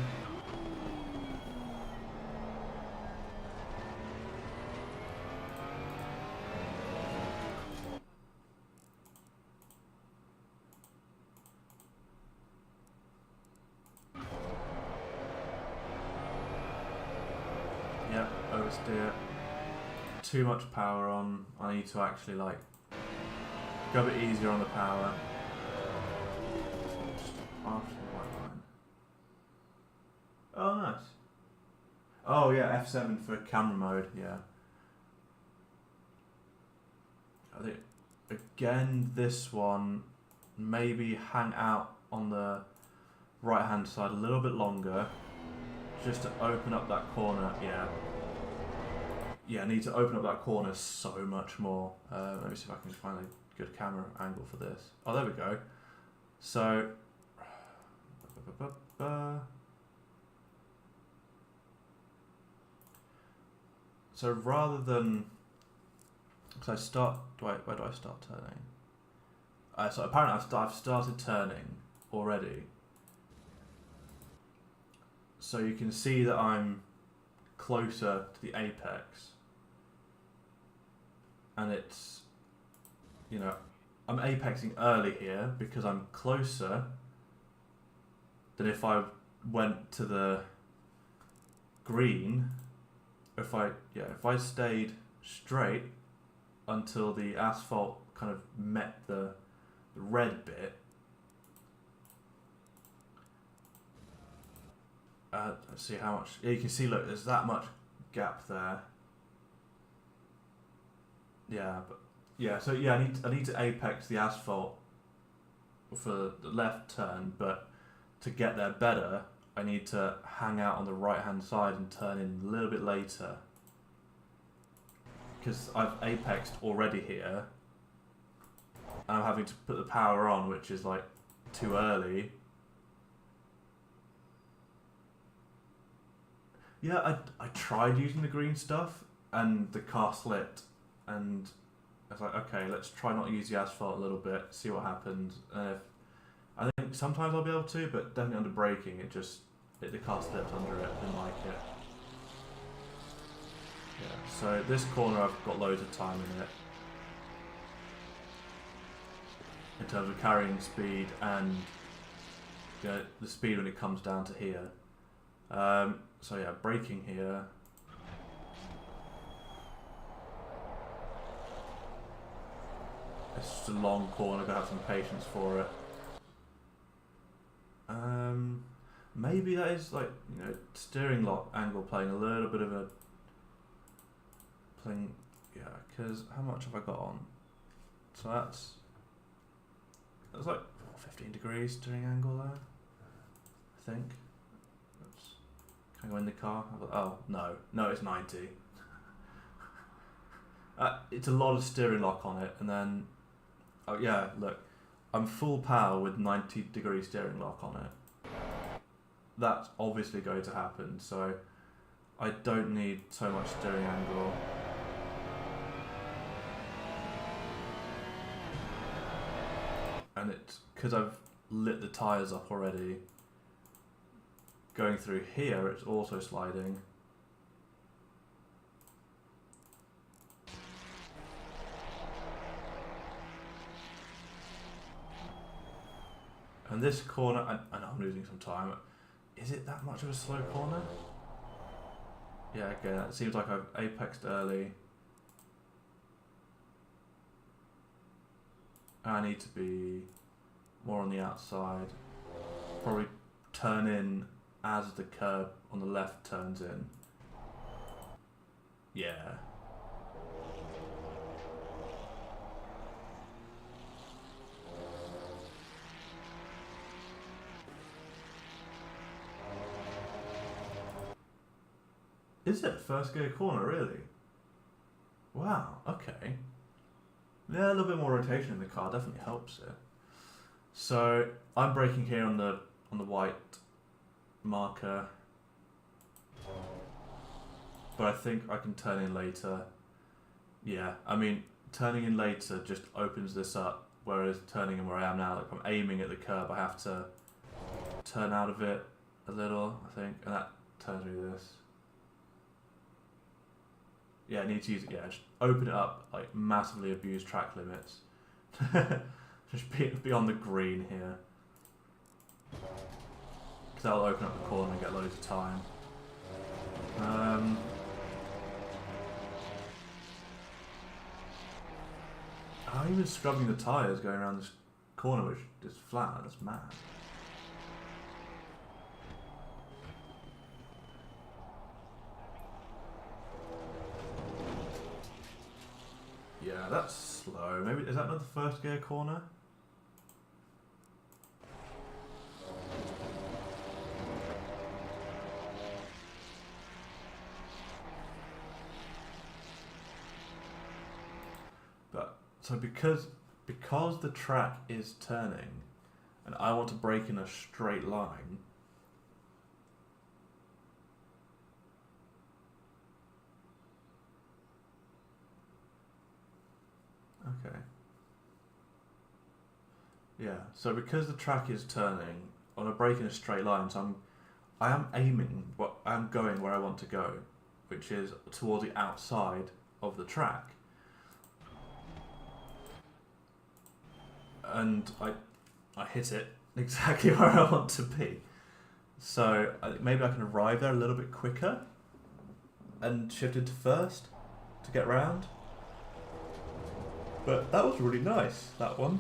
Yep, oversteer. Too much power on. I need to actually like go a bit easier on the power. Just after the white line. Oh, nice. Oh yeah, F7 for camera mode. Yeah. I think again this one maybe hang out on the right hand side a little bit longer, just to open up that corner. Yeah, I need to open up that corner so much more. Let me see if I can find a good camera angle for this. Oh, there we go. So, so rather than, because I start, where do I start turning? So apparently I've started turning already. So you can see that I'm closer to the apex. And it's, you know, I'm apexing early here because I'm closer than if I went to the green. If I stayed straight until the asphalt kind of met the red bit. Let's see how much. Yeah, you can see. Look, there's that much gap there. Yeah, but yeah. So yeah, I need to apex the asphalt for the left turn, but to get there better, I need to hang out on the right hand side and turn in a little bit later. Because I've apexed already here, and I'm having to put the power on, which is like too early. Yeah, I tried using the green stuff, and the car slipped, and I was like, okay, let's try not use the asphalt a little bit, see what happens. And if I think sometimes I'll be able to, but definitely under braking, the car slipped under it. Didn't like it. Yeah. So this corner, I've got loads of time in it, in terms of carrying speed and the speed when it comes down to here. So yeah, braking here. It's just a long corner, gotta have some patience for it. Maybe that is like, steering lock angle playing a little bit of a yeah, because how much have I got on? So that's like 15 degrees steering angle there, I think. Can I go in the car? Oh, no, it's 90. It's a lot of steering lock on it, and then, oh yeah, look, I'm full power with 90 degree steering lock on it. That's obviously going to happen, so I don't need so much steering angle. And it's because I've lit the tyres up already. Going through here, it's also sliding. And this corner, I know I'm losing some time. Is it that much of a slow corner? Yeah, again, it seems like I've apexed early. I need to be more on the outside. Probably turn in as the curb on the left turns in. Yeah. is it? First gear corner, really? Wow, okay. Yeah, a little bit more rotation in the car definitely helps it. So I'm braking here on the white marker, but I think I can turn in later. Yeah, I mean, turning in later just opens this up, whereas turning in where I am now, like if I'm aiming at the curb, I have to turn out of it a little, I think, and that turns me this. Yeah, I need to use it, yeah, just open it up, like massively abuse track limits. Just be on the green here. Because that'll open up the corner and get loads of time. How are you even scrubbing the tyres going around this corner which is flat? That's mad. Yeah, that's slow. Maybe, is that not the first gear corner? But, so because the track is turning, and I want to brake in a straight line, okay. Yeah, so because the track is turning, I want to brake in a straight line, so I am aiming, I'm going where I want to go, which is towards the outside of the track. And I hit it exactly where I want to be. So maybe I can arrive there a little bit quicker and shift into first to get round. But that was really nice, that one.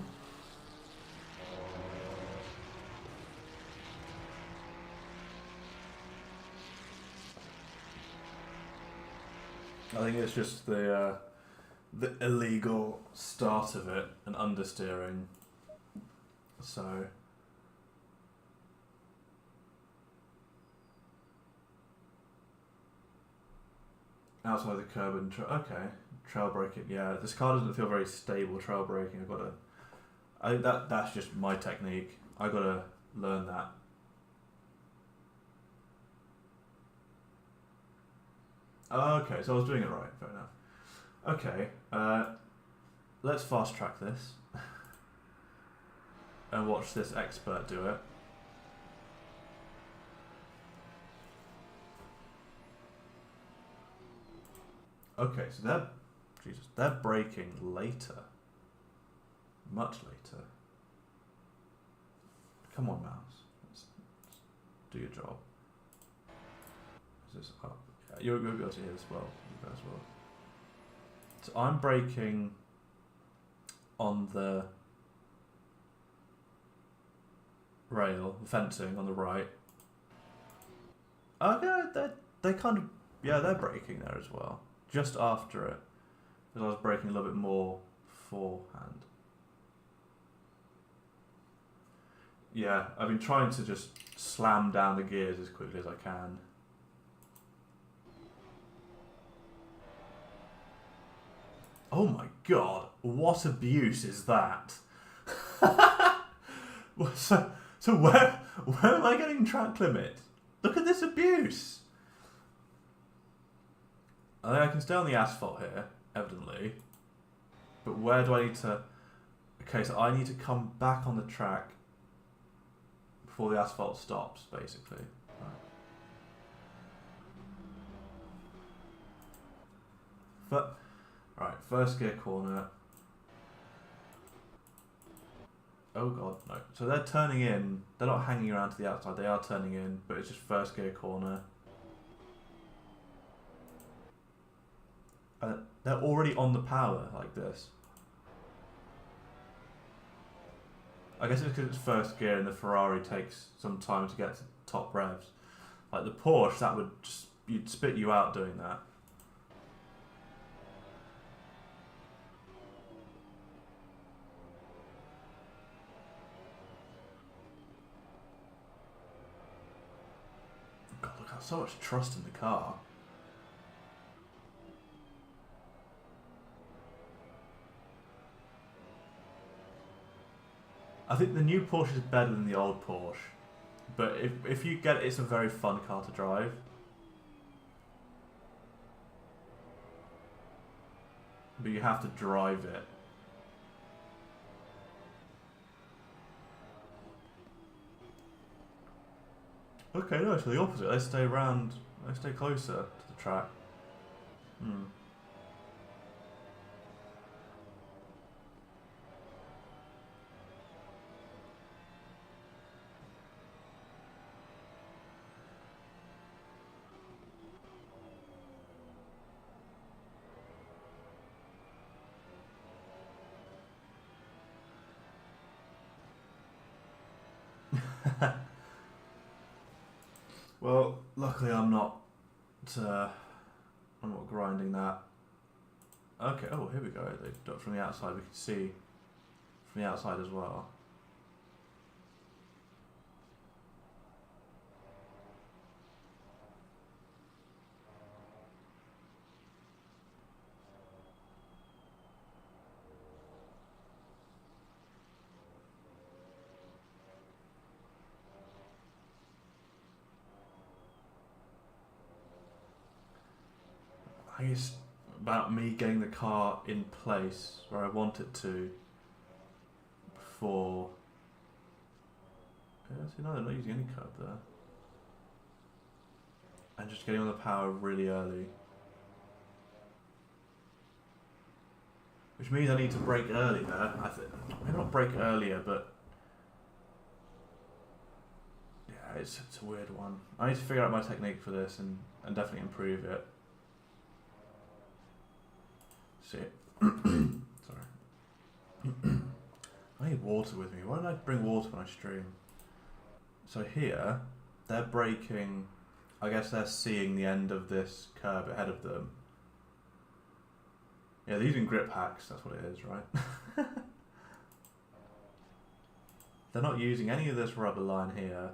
I think it's just the illegal start of it and understeering. So outside the curb and okay, trail braking. Yeah, this car doesn't feel very stable trail braking. I think that's just my technique. I gotta learn that. Okay, so I was doing it right. Fair enough. Okay, let's fast track this and watch this expert do it. Okay, so they're braking later. Much later. Come on, mouse. Let's do your job. Is this up? Yeah, you'll be able to hear this well. You guys will. So I'm braking on the rail, the fencing on the right. Okay, they kind of, yeah, they're braking there as well. Just after it, because I was braking a little bit more forehand. Yeah, I've been trying to just slam down the gears as quickly as I can. Oh my god, what abuse is that? So where am I getting track limit? Look at this abuse! I can stay on the asphalt here, evidently. But where do I need to... Okay, so I need to come back on the track before the asphalt stops, basically. Right, first gear corner. Oh god, no. So they're turning in. They're not hanging around to the outside. They are turning in, but it's just first gear corner. They're already on the power like this. I guess it's because it's first gear and the Ferrari takes some time to get to top revs. Like the Porsche, that would just, you'd spit you out doing that. God, look, I have so much trust in the car. I think the new Porsche is better than the old Porsche. But if you get it, it's a very fun car to drive. But you have to drive it. Okay, no, it's the opposite. They stay around, they stay closer to the track. Hmm. Well, luckily I'm not grinding that. Okay, oh, here we go. They do it from the outside. We can see from the outside as well. I think it's about me getting the car in place where I want it to before. Yeah, see, no, they're not using any curb there. And just getting on the power really early. Which means I need to brake earlier. Maybe not brake earlier, but yeah, it's a weird one. I need to figure out my technique for this and definitely improve it. See. Sorry. I need water with me. Why did I bring water when I stream? So here, they're braking. I guess they're seeing the end of this curb ahead of them. Yeah, they're using grip hacks. That's what it is, right? They're not using any of this rubber line here,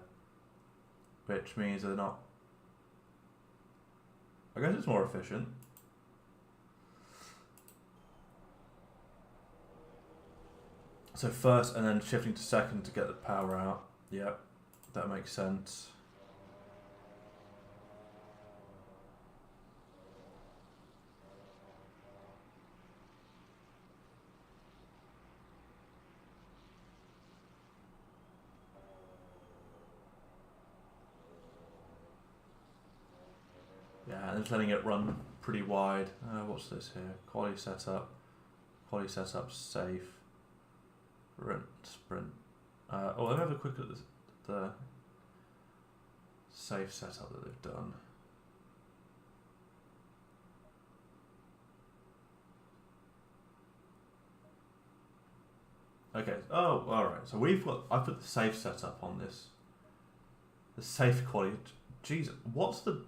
which means they're not. I guess it's more efficient. So first and then shifting to second to get the power out. Yep, that makes sense. Yeah, and just letting it run pretty wide. What's this here? Quality setup. Quality setup safe. Sprint. Oh, let me have a quick look at the safe setup that they've done. Okay. Oh, all right. So I put the safe setup on this. The safe quality. Jesus, what's the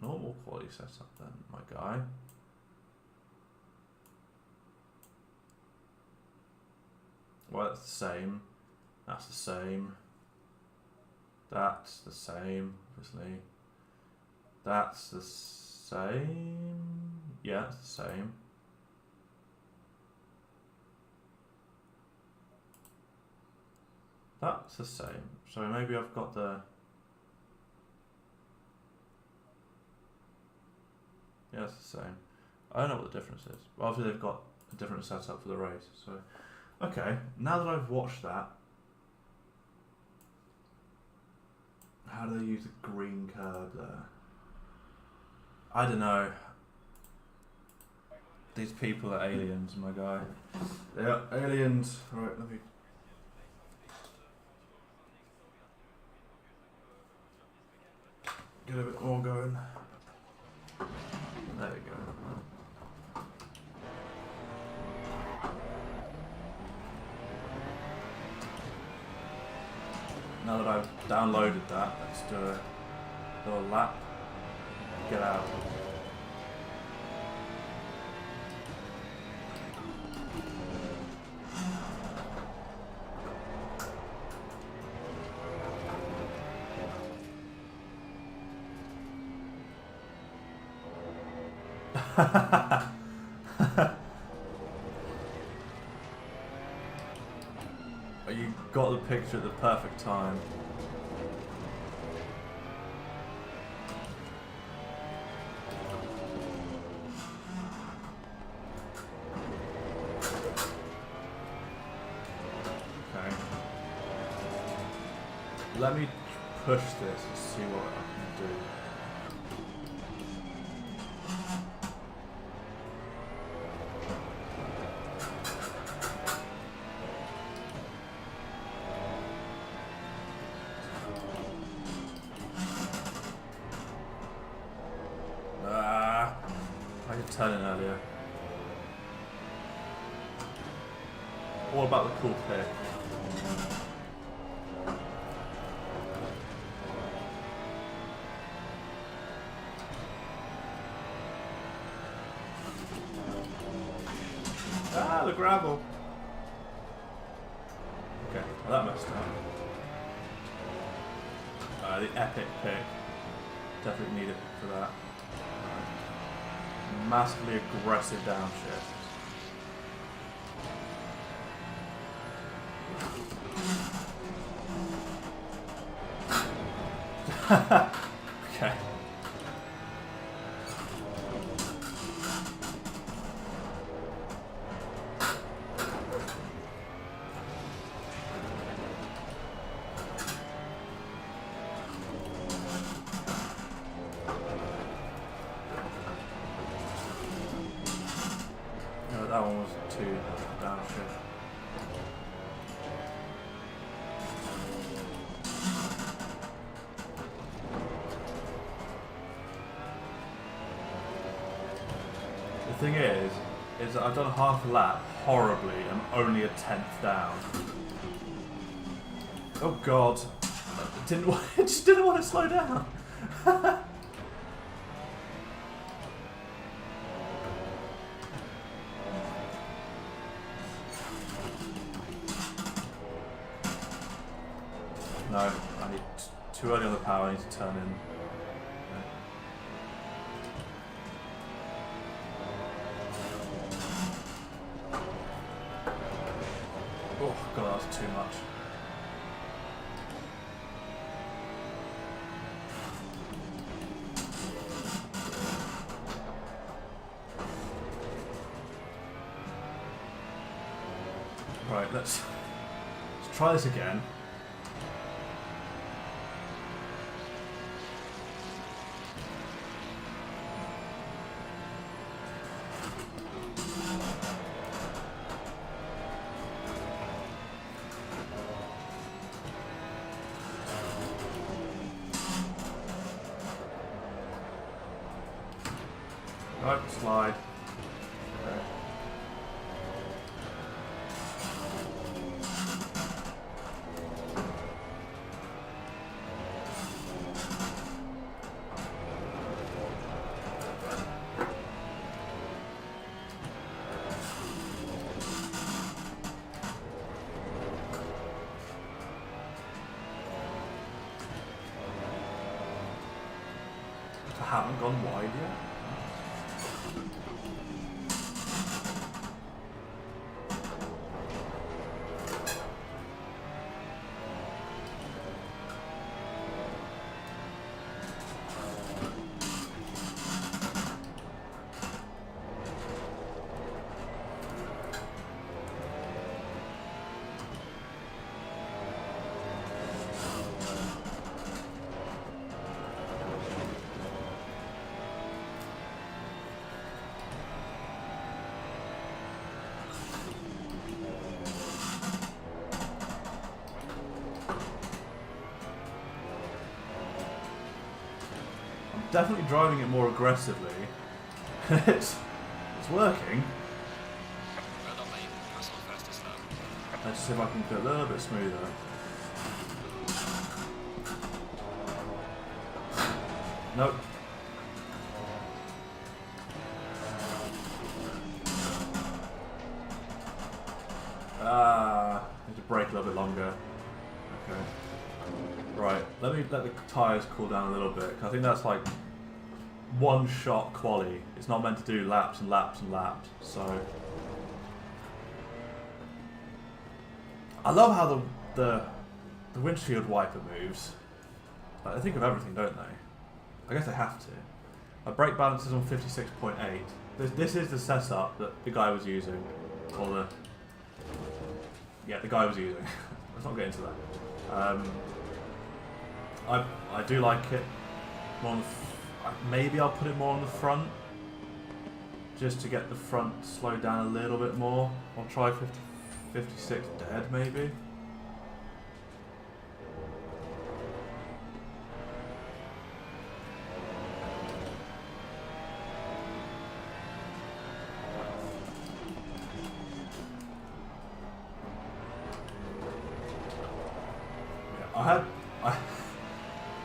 normal quality setup then, my guy? Well, that's the same. That's the same. That's the same, obviously. That's the same. Yeah, it's the same. That's the same. So maybe I've got the... Yeah, it's the same. I don't know what the difference is. Well, obviously they've got a different setup for the race, so... Okay, now that I've watched that, how do they use the green curb there? I don't know. These people are aliens, my guy. They are aliens. Right, let me... get a bit more going. There we go. Now that I've downloaded that, let's do a little lap. Get out. got the picture at the perfect time. Okay. Let me push this and see what I can do. I could turn in earlier. All about the cool pick. Ah, the gravel. Okay, well that messed up. The epic pick. Definitely need it for that. Massively aggressive downshift. Okay. No, that one was too downshift. The thing is that I've done half a lap horribly and only a 10th down. Oh god. I just didn't want to slow down. No, I need too early on the power, I need to turn in. Oh god, that was too much. Right, let's try this again. Right, slide. Okay. I haven't gone wide yet. Definitely driving it more aggressively. it's working. Let's see if I can go a little bit smoother. Nope. Need to brake a little bit longer. Okay. Right, let the tyres cool down a little bit, 'cause I think that's like one shot quali. It's not meant to do laps and laps and laps, so. I love how the windshield wiper moves. They think of everything, don't they? I guess they have to. My brake balance is on 56.8. This is the setup that the guy was using, or the guy was using. Let's not get into that. I do like it. More on maybe I'll put it more on the front, just to get the front slowed down a little bit more. I'll try 56 dead, maybe.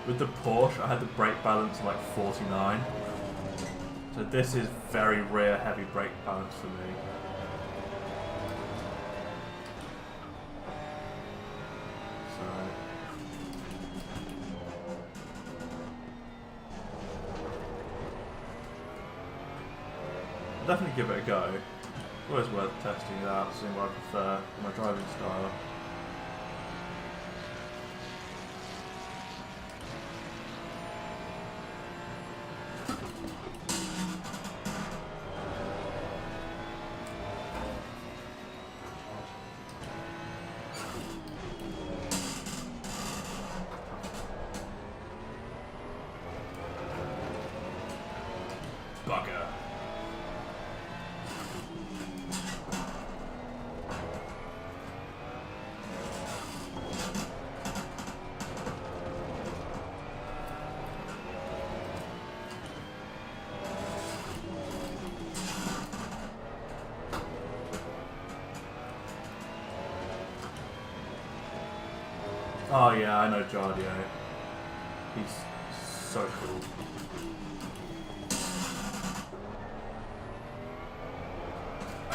With the Porsche, I had the brake balance like 49. So this is very rear heavy brake balance for me. So I'll definitely give it a go. Always worth testing it out, seeing what I prefer, my driving style. Bugger. Oh yeah, I know Jardio. He's so cool.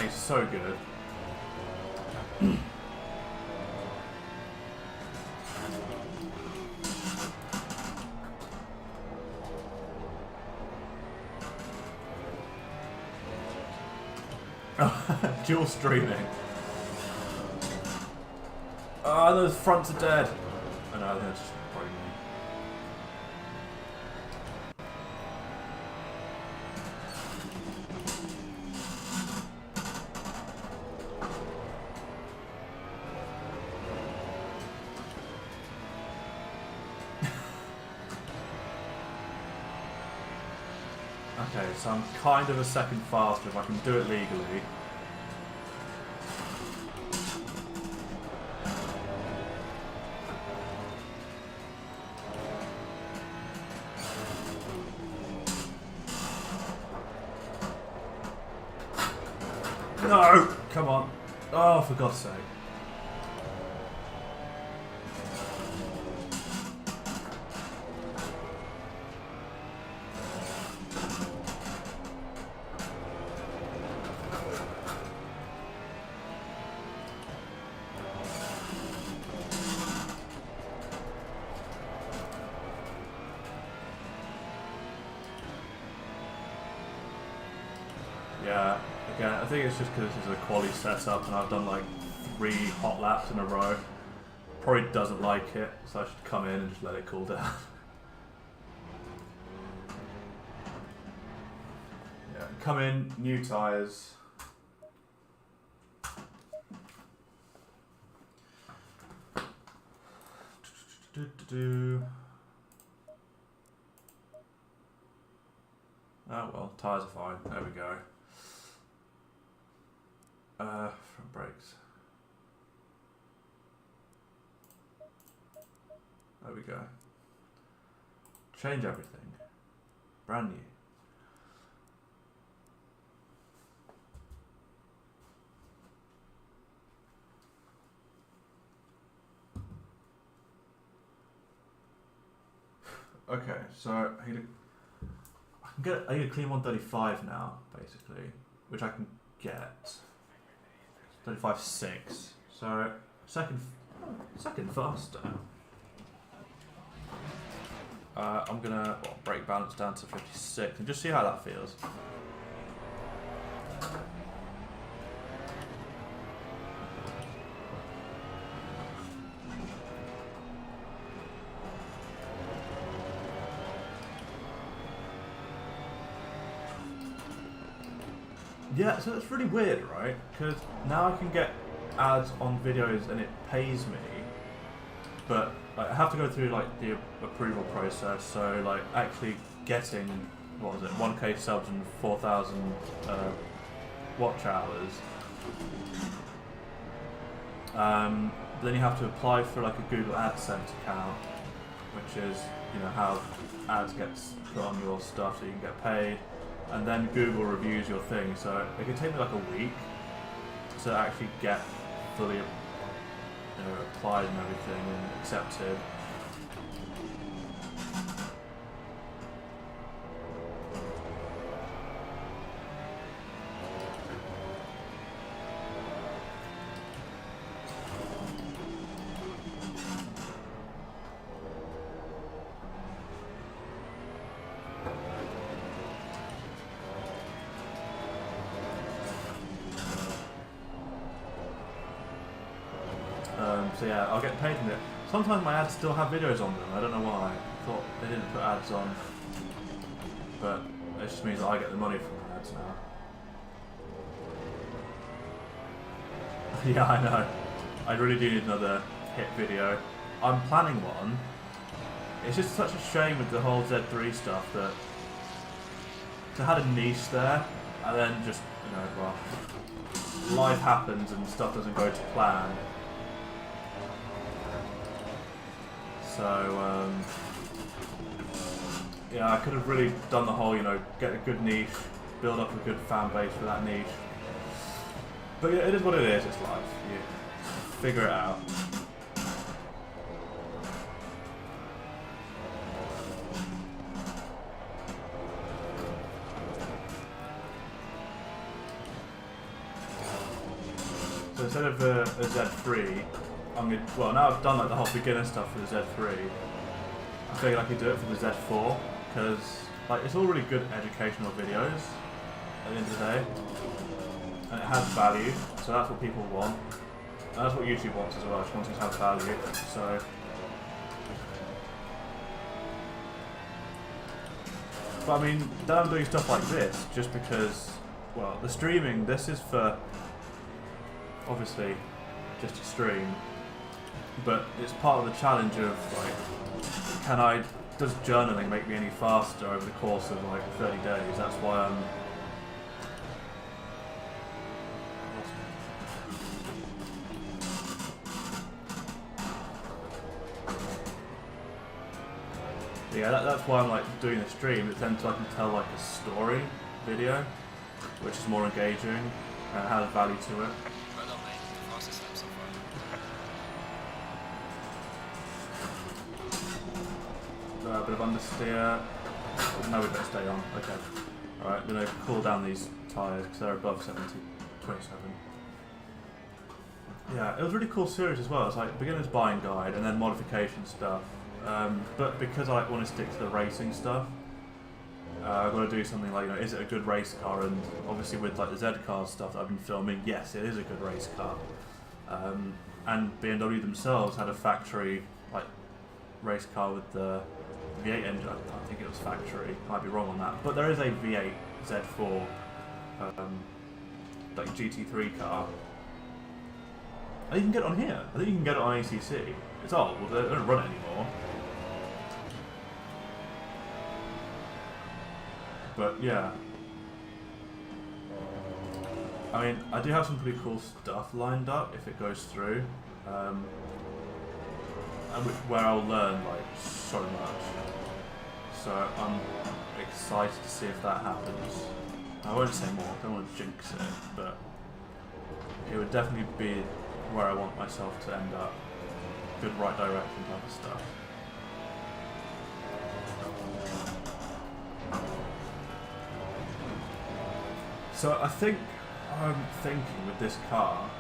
He's so good. Dual streaming. Oh, those fronts are dead. Oh no, I think that's just probably me. Okay, so I'm kind of a second faster if I can do it legally. No! Come on. Oh, for God's sake. Yeah, again, I think it's just because this is a quality setup and I've done like 3 hot laps in a row. Probably doesn't like it, so I should come in and just let it cool down. Yeah, come in, new tyres. Oh well, tyres are fine. There we go. Front brakes. There we go. Change everything. Brand new. Okay, so I need a clean 135 now, basically, which I can get. 35.6. So second faster. I'm gonna brake balance down to 56 and just see how that feels. Yeah, so it's really weird, right? Because now I can get ads on videos and it pays me, but like, I have to go through like the approval process. So like actually getting, what was it, 1K subs and 4,000 watch hours. Then you have to apply for like a Google AdSense account, which is, you know, how ads gets put on your stuff so you can get paid. And then Google reviews your thing, so it can take me like a week to actually get fully, you know, applied and everything and accepted. So yeah, I'll get paid from it. Sometimes my ads still have videos on them, I don't know why. I thought they didn't put ads on. But it just means that I get the money from the ads now. Yeah, I know. I really do need another hit video. I'm planning one. It's just such a shame with the whole Z3 stuff that I had a niche there, and then just, you know, well, life happens and stuff doesn't go to plan. So, yeah, I could have really done the whole, you know, get a good niche, build up a good fan base for that niche. But yeah, it is what it is, it's life. You figure it out. So instead of a Z3, I'm gonna, well, now I've done like the whole beginner stuff for the Z3, I figured I could do it for the Z4, because like it's all really good educational videos at the end of the day, and it has value, so that's what people want, and that's what YouTube wants as well, just wanting to have value. So but I mean, then I'm doing stuff like this just because, well, the streaming, this is for obviously just a stream, but it's part of the challenge of like, does journaling make me any faster over the course of like 30 days? That's why I'm... Yeah, that's why I'm like doing a stream. It's then so I can tell like a story video, which is more engaging and has value to it. A bit of understeer. No, we better stay on. Okay. Alright, I'm going to cool down these tyres because they're above 27. Yeah, it was a really cool series as well. It's like beginner's buying guide and then modification stuff. But because I want to stick to the racing stuff, I've got to do something like, you know, is it a good race car? And obviously with like the Z car stuff that I've been filming, yes, it is a good race car. And BMW themselves had a factory like race car with the V8 engine. I think it was factory. Might be wrong on that, but there is a V8 Z4 like GT3 car. Oh, you can get it on here. I think you can get it on ACC. It's old. They don't run it anymore. But yeah, I mean, I do have some pretty cool stuff lined up if it goes through, where I'll learn like so much. So I'm excited to see if that happens. I won't say more, I don't want to jinx it, but it would definitely be where I want myself to end up. Good right direction type of stuff. So I think I'm thinking with this car,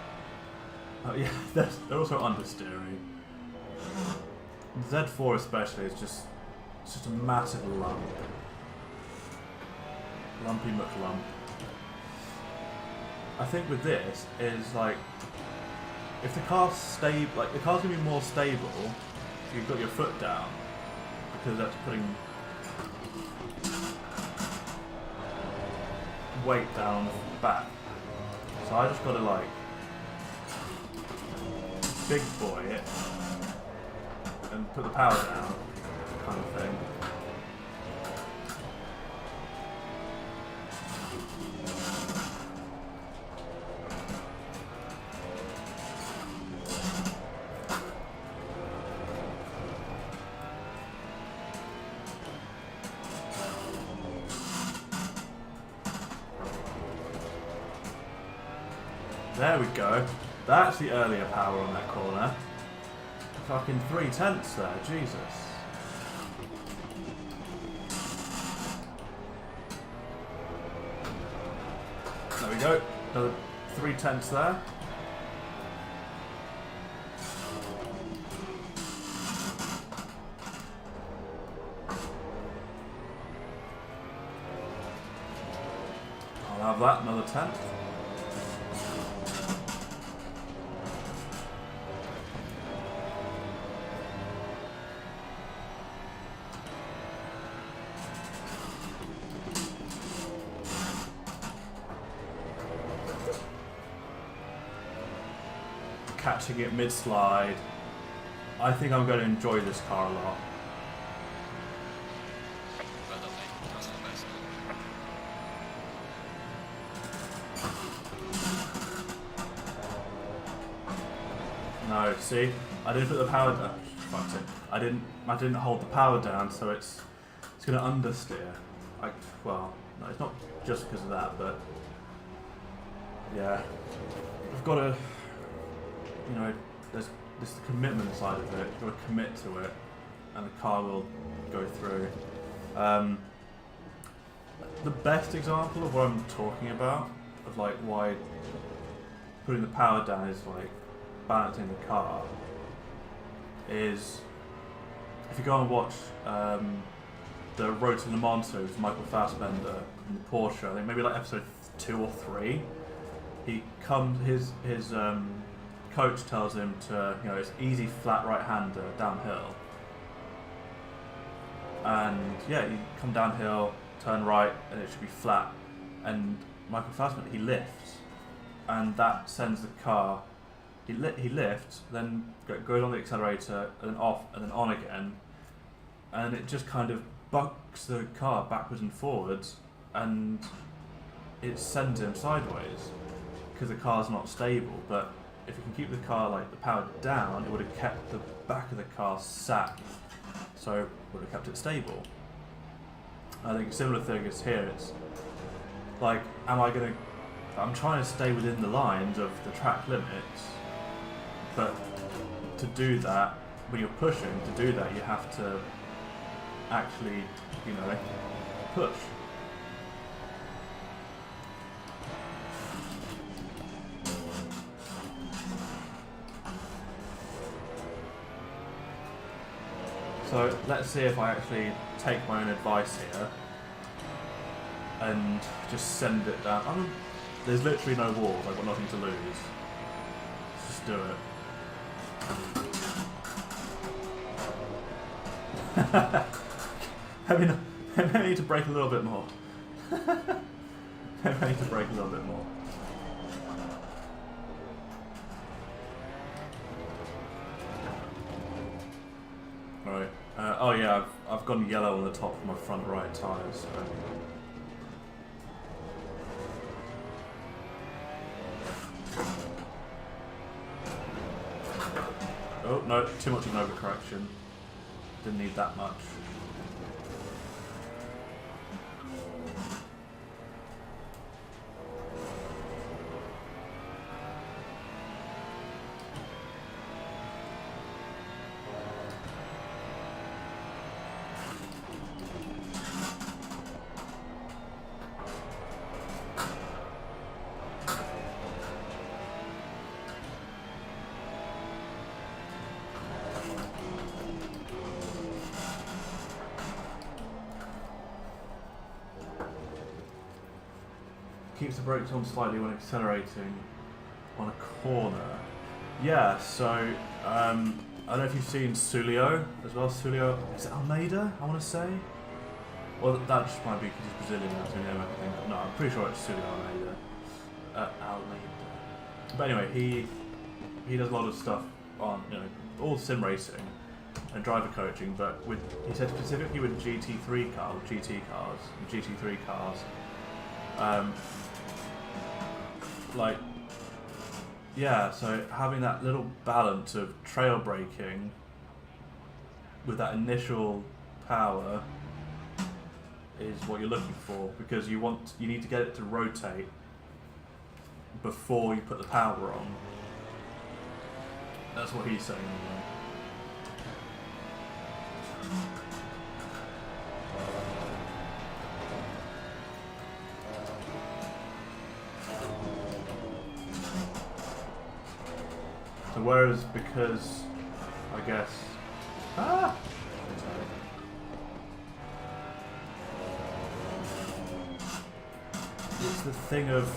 yeah, they're also understeering. The Z4 especially is just a massive lump. Lumpy McLump. I think with this is like, if the car's stable, like the car's gonna be more stable if you've got your foot down, because that's putting weight down the back. So I just gotta like big boy it and put the power down, kind of thing. There we go. That's the earlier power on that corner. Fucking 3/10 there, Jesus. There we go. Another 3/10 there. I'll have that, another 10th. Catching it mid-slide. I think I'm going to enjoy this car a lot. No, see, I didn't put the power down. Fucked it. I didn't hold the power down, so it's going to understeer. Well, no, it's not just because of that, but yeah, I've got to. You know, there's the commitment side of it. You've got to commit to it, and the car will go through. The best example of what I'm talking about, of like why putting the power down is like balancing the car, is if you go and watch the Road to Le Mans series with Michael Fassbender in the Porsche, I think maybe like episode 2 or 3, he comes his coach tells him to, you know, it's easy flat right-hander downhill, and yeah, you come downhill, turn right, and it should be flat. And Michael Fassbender, he lifts, and that sends the car. He lifts, then goes on the accelerator, and then off, and then on again, and it just kind of bucks the car backwards and forwards, and it sends him sideways because the car's not stable. But if you can keep the car, like, the power down, it would have kept the back of the car sat, so it would have kept it stable. I think a similar thing is here. It's like, I'm trying to stay within the lines of the track limits, but to do that, when you're pushing, to do that, you have to actually, you know, push. So let's see if I actually take my own advice here and just send it down. There's literally no walls, I've got nothing to lose. Let's just do it. I need to brake a little bit more. I need to brake a little bit more. Right. Oh yeah, I've gone yellow on the top of my front right tyres. So. Oh no, too much of an overcorrection. Didn't need that much. Keeps the brakes on slightly when accelerating on a corner. Yeah, so I don't know if you've seen Sulio as well. Sulio, is it Almeida, I want to say? Well, that just might be because he's Brazilian, that's the only name I can think of. No, I'm pretty sure it's Sully Almeida. But anyway, he does a lot of stuff on, you know, all sim racing and driver coaching, but with, he said specifically with GT3 cars, GT cars, GT3 cars, like, yeah, so having that little balance of trail braking with that initial power is what you're looking for, because you need to get it to rotate before you put the power on. That's what he's saying anyway. So whereas, because I guess it's the thing of,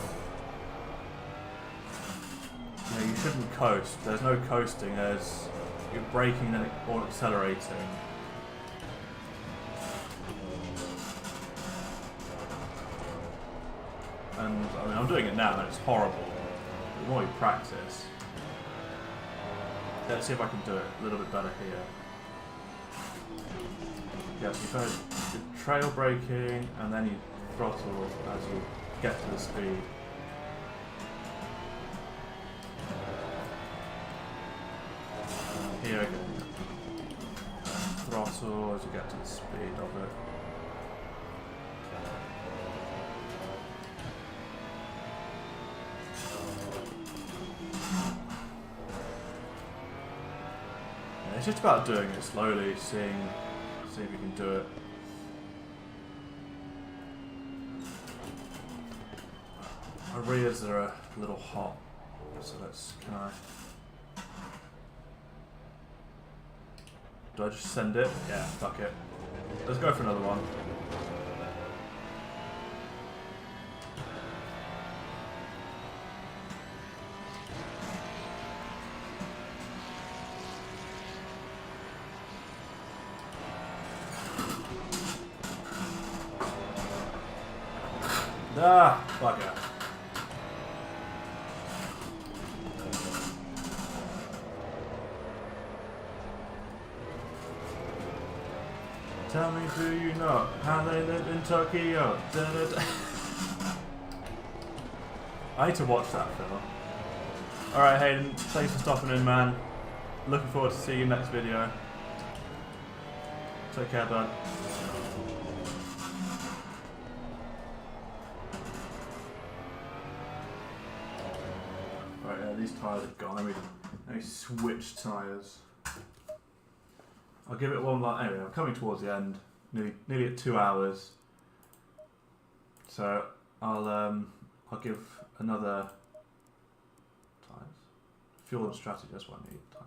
you know, you shouldn't coast. There's no coasting. There's, you're braking and or accelerating. And I mean, I'm doing it now and it's horrible. The more you practice, let's see if I can do it a little bit better here. Yeah, so you kind of do trail braking and then you throttle as you get to the speed. Here again, throttle as you get to the speed of it. Yeah, it's just about doing it slowly, seeing if you can do it. My rears are a little hot, so can I? Do I just send it? Yeah, fuck it. Let's go for another one. Ah, bugger. Tell me, do you know how they live in Tokyo? Da, da, da. I need to watch that film. Alright, Hayden, thanks for stopping in, man. Looking forward to seeing you next video. Take care, bud. Right, yeah, these tyres are gone. Let me switch tyres. I'll give it one last. Anyway, I'm coming towards the end, nearly at 2 hours. So I'll give another tyres. Fuel and strategy. That's what I need. Tyres.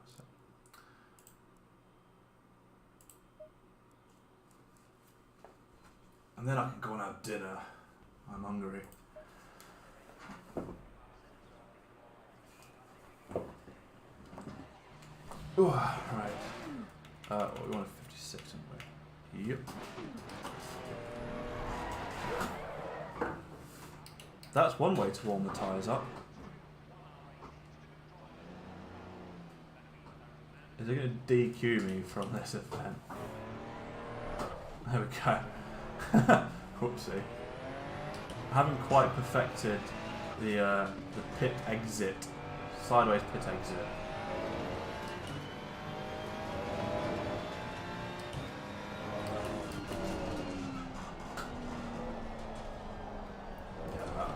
And then I can go and have dinner. I'm hungry. Ooh, right. We want a 56 anyway. Yep. That's one way to warm the tyres up. Is it going to DQ me from this event? There we go. Whoopsie. I haven't quite perfected the pit exit, sideways pit exit.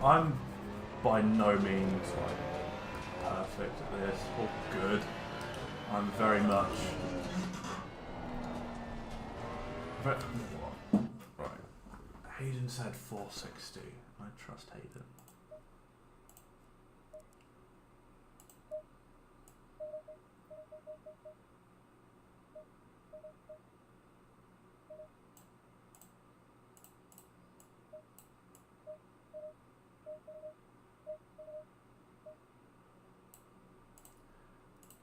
I'm by no means like perfect at this or good. I'm very much right. Hayden said 460. I trust Hayden.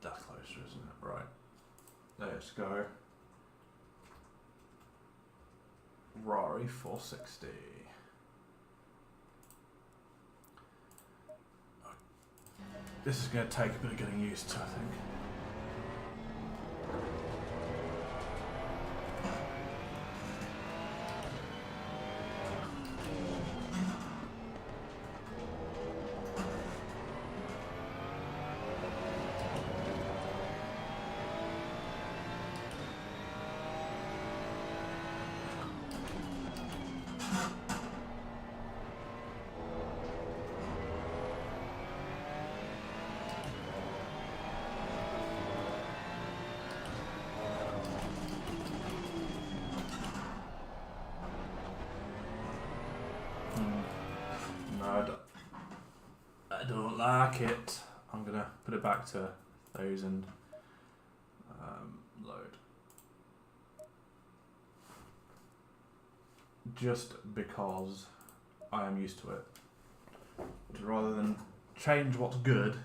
That's closer, isn't it? Right. Let's go. Ferrari 460. This is going to take a bit of getting used to, I think. I don't like it. I'm gonna put it back to 1,000. Load. Just because I am used to it. Rather than change what's good.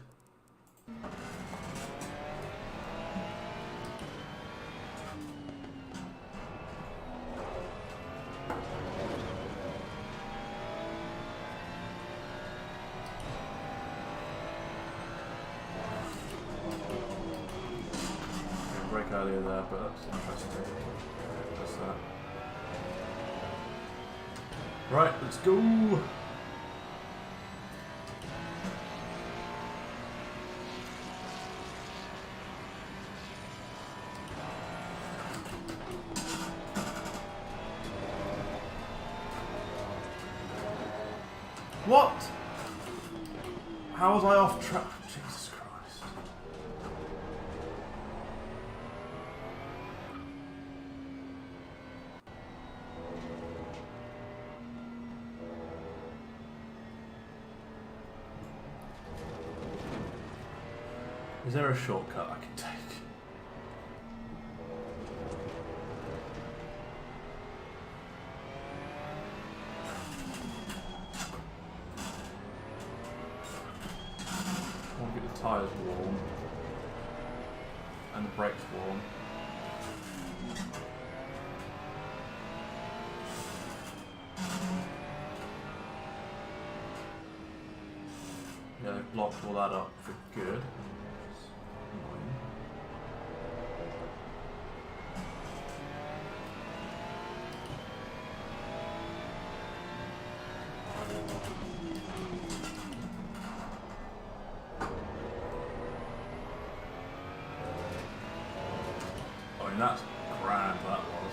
Earlier there, but that's interesting. Just that. Right, let's go. What? How was I off track? Jesus Christ. Is there a shortcut I can take? I want to get the tyres warm and the brakes warm. Yeah, they've blocked all that up for good. I mean, that's grand, that was.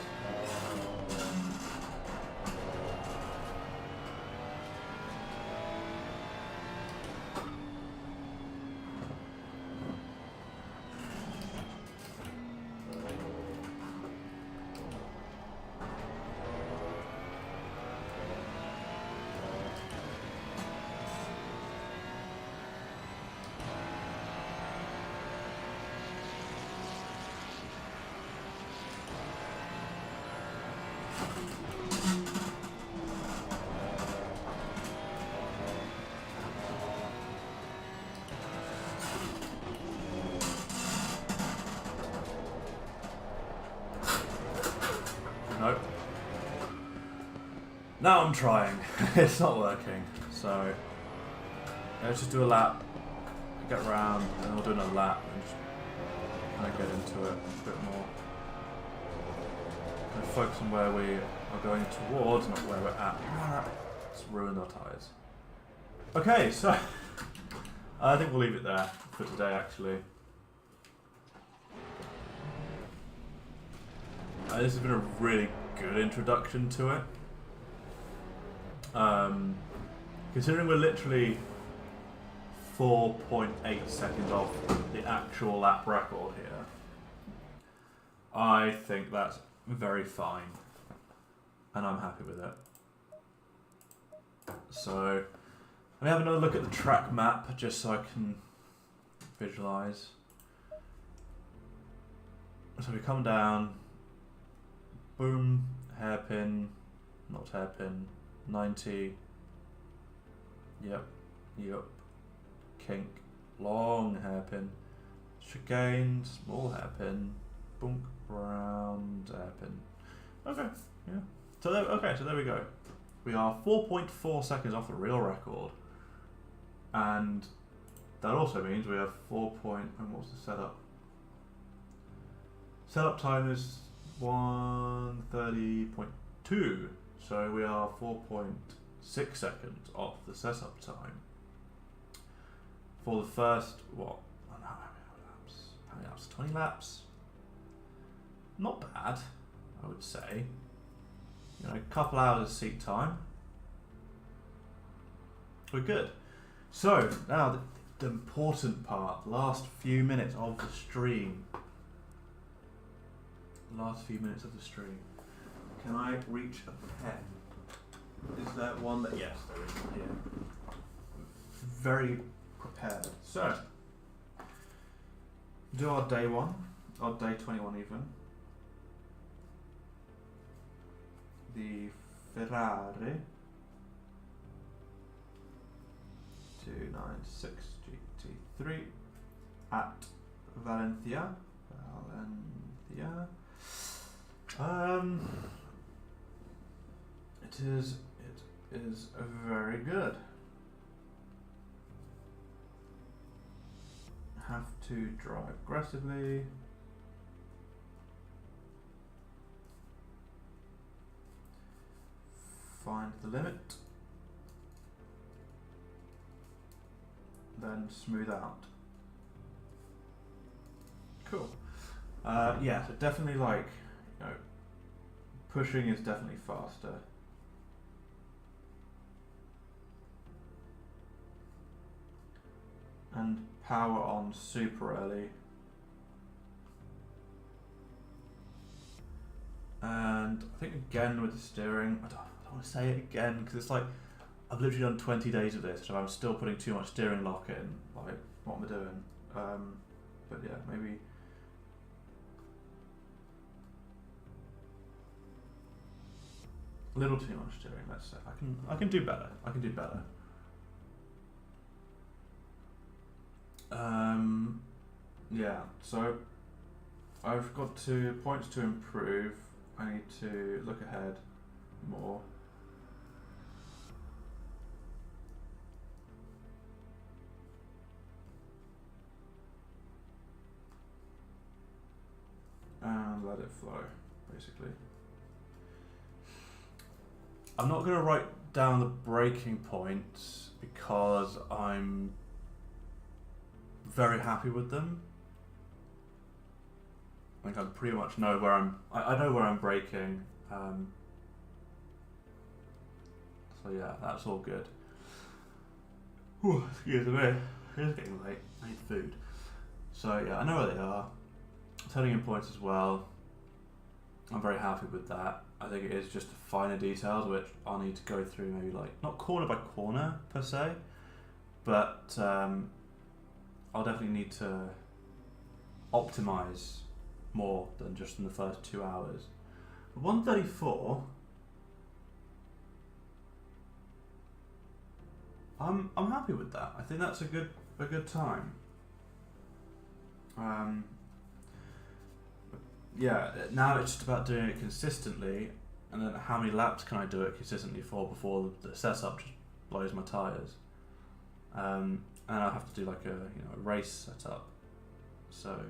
Nope. Now I'm trying. It's not working. So let's just do a lap, get round, and we'll do another lap and just kind of get into it a bit more. Kind of focus on where we are going towards, not where we're at. Let's ruin our tyres. Okay, so I think we'll leave it there for today, actually. This has been a really good introduction to it. Considering we're literally 4.8 seconds off the actual lap record here, I think that's very fine, and I'm happy with it. So, let me have another look at the track map just so I can visualize. So we come down. Boom, hairpin, not hairpin, 90, yep, kink, long hairpin, chicane, small hairpin, bunk, round hairpin. Okay, yeah. So there we go. We are 4.4 seconds off the real record, and that also means we have 4 point, and what's the setup? Setup time is 1:30.2, so we are 4.6 seconds off the setup time for the first, what? I don't know, how many laps? 20 laps? Not bad, I would say. You know, a couple hours of seat time. We're good. So, now the important part, last few minutes of the stream. Last few minutes of the stream. Can I reach a pen? Is there one that, yes, there is one here. Very prepared. So, do our day one, our day 21 even. The Ferrari 296 GT3 at Valencia. It is very good. Have to drive aggressively. Find the limit. Then smooth out. Cool. Yeah, so definitely like, you know, pushing is definitely faster. And power on super early. And I think again with the steering, I don't want to say it again because it's like I've literally done 20 days of this, so I'm still putting too much steering lock in. Like, what am I doing? But yeah, maybe. A little too much steering, let's say. I can do better. I can do better. Yeah, so I've got points to improve. I need to look ahead more. And let it flow, basically. I'm not going to write down the braking points because I'm very happy with them. I think I pretty much know where I know where I'm braking. So yeah, that's all good. Whew, excuse me, it's getting late. I need food. So yeah, I know where they are. Turning in points as well. I'm very happy with that. I think it is just the finer details which I'll need to go through, maybe like not corner by corner per se, but I'll definitely need to optimize more than just in the first 2 hours. 1:34. I'm happy with that. I think that's a good time. Yeah, now it's just about doing it consistently, and then how many laps can I do it consistently for before the setup just blows my tyres. And I'll have to do like a race setup, so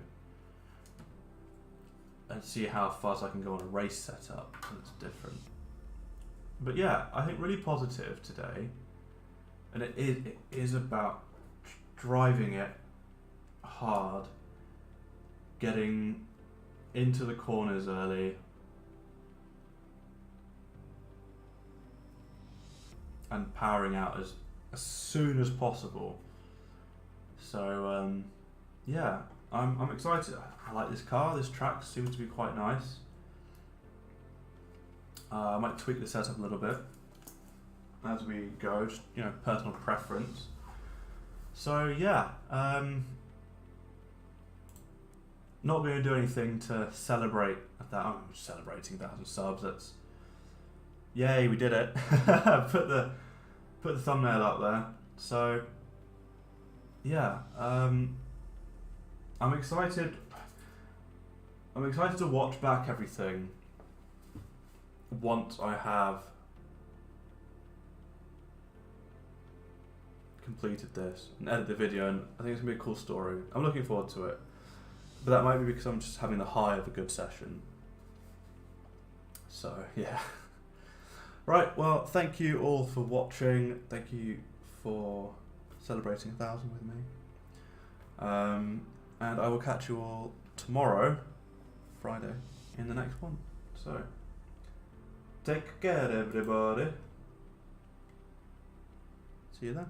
and see how fast I can go on a race setup. It's different, but yeah, I think really positive today, and it is about driving it hard, getting into the corners early, and powering out as soon as possible. So yeah, I'm excited. I like this car. This track seems to be quite nice. I might tweak the setup a little bit as we go, just personal preference. So yeah, not going to do anything to celebrate that. I'm celebrating 1,000 subs. That's yay, we did it. put the thumbnail up there. So yeah, I'm excited. I'm excited to watch back everything once I have completed this and edit the video, and I think it's going to be a cool story. I'm looking forward to it. But that might be because I'm just having the high of a good session. So, yeah. Right, well, thank you all for watching. Thank you for celebrating 1,000 with me. And I will catch you all tomorrow, Friday, in the next one. So, take care, everybody. See you then.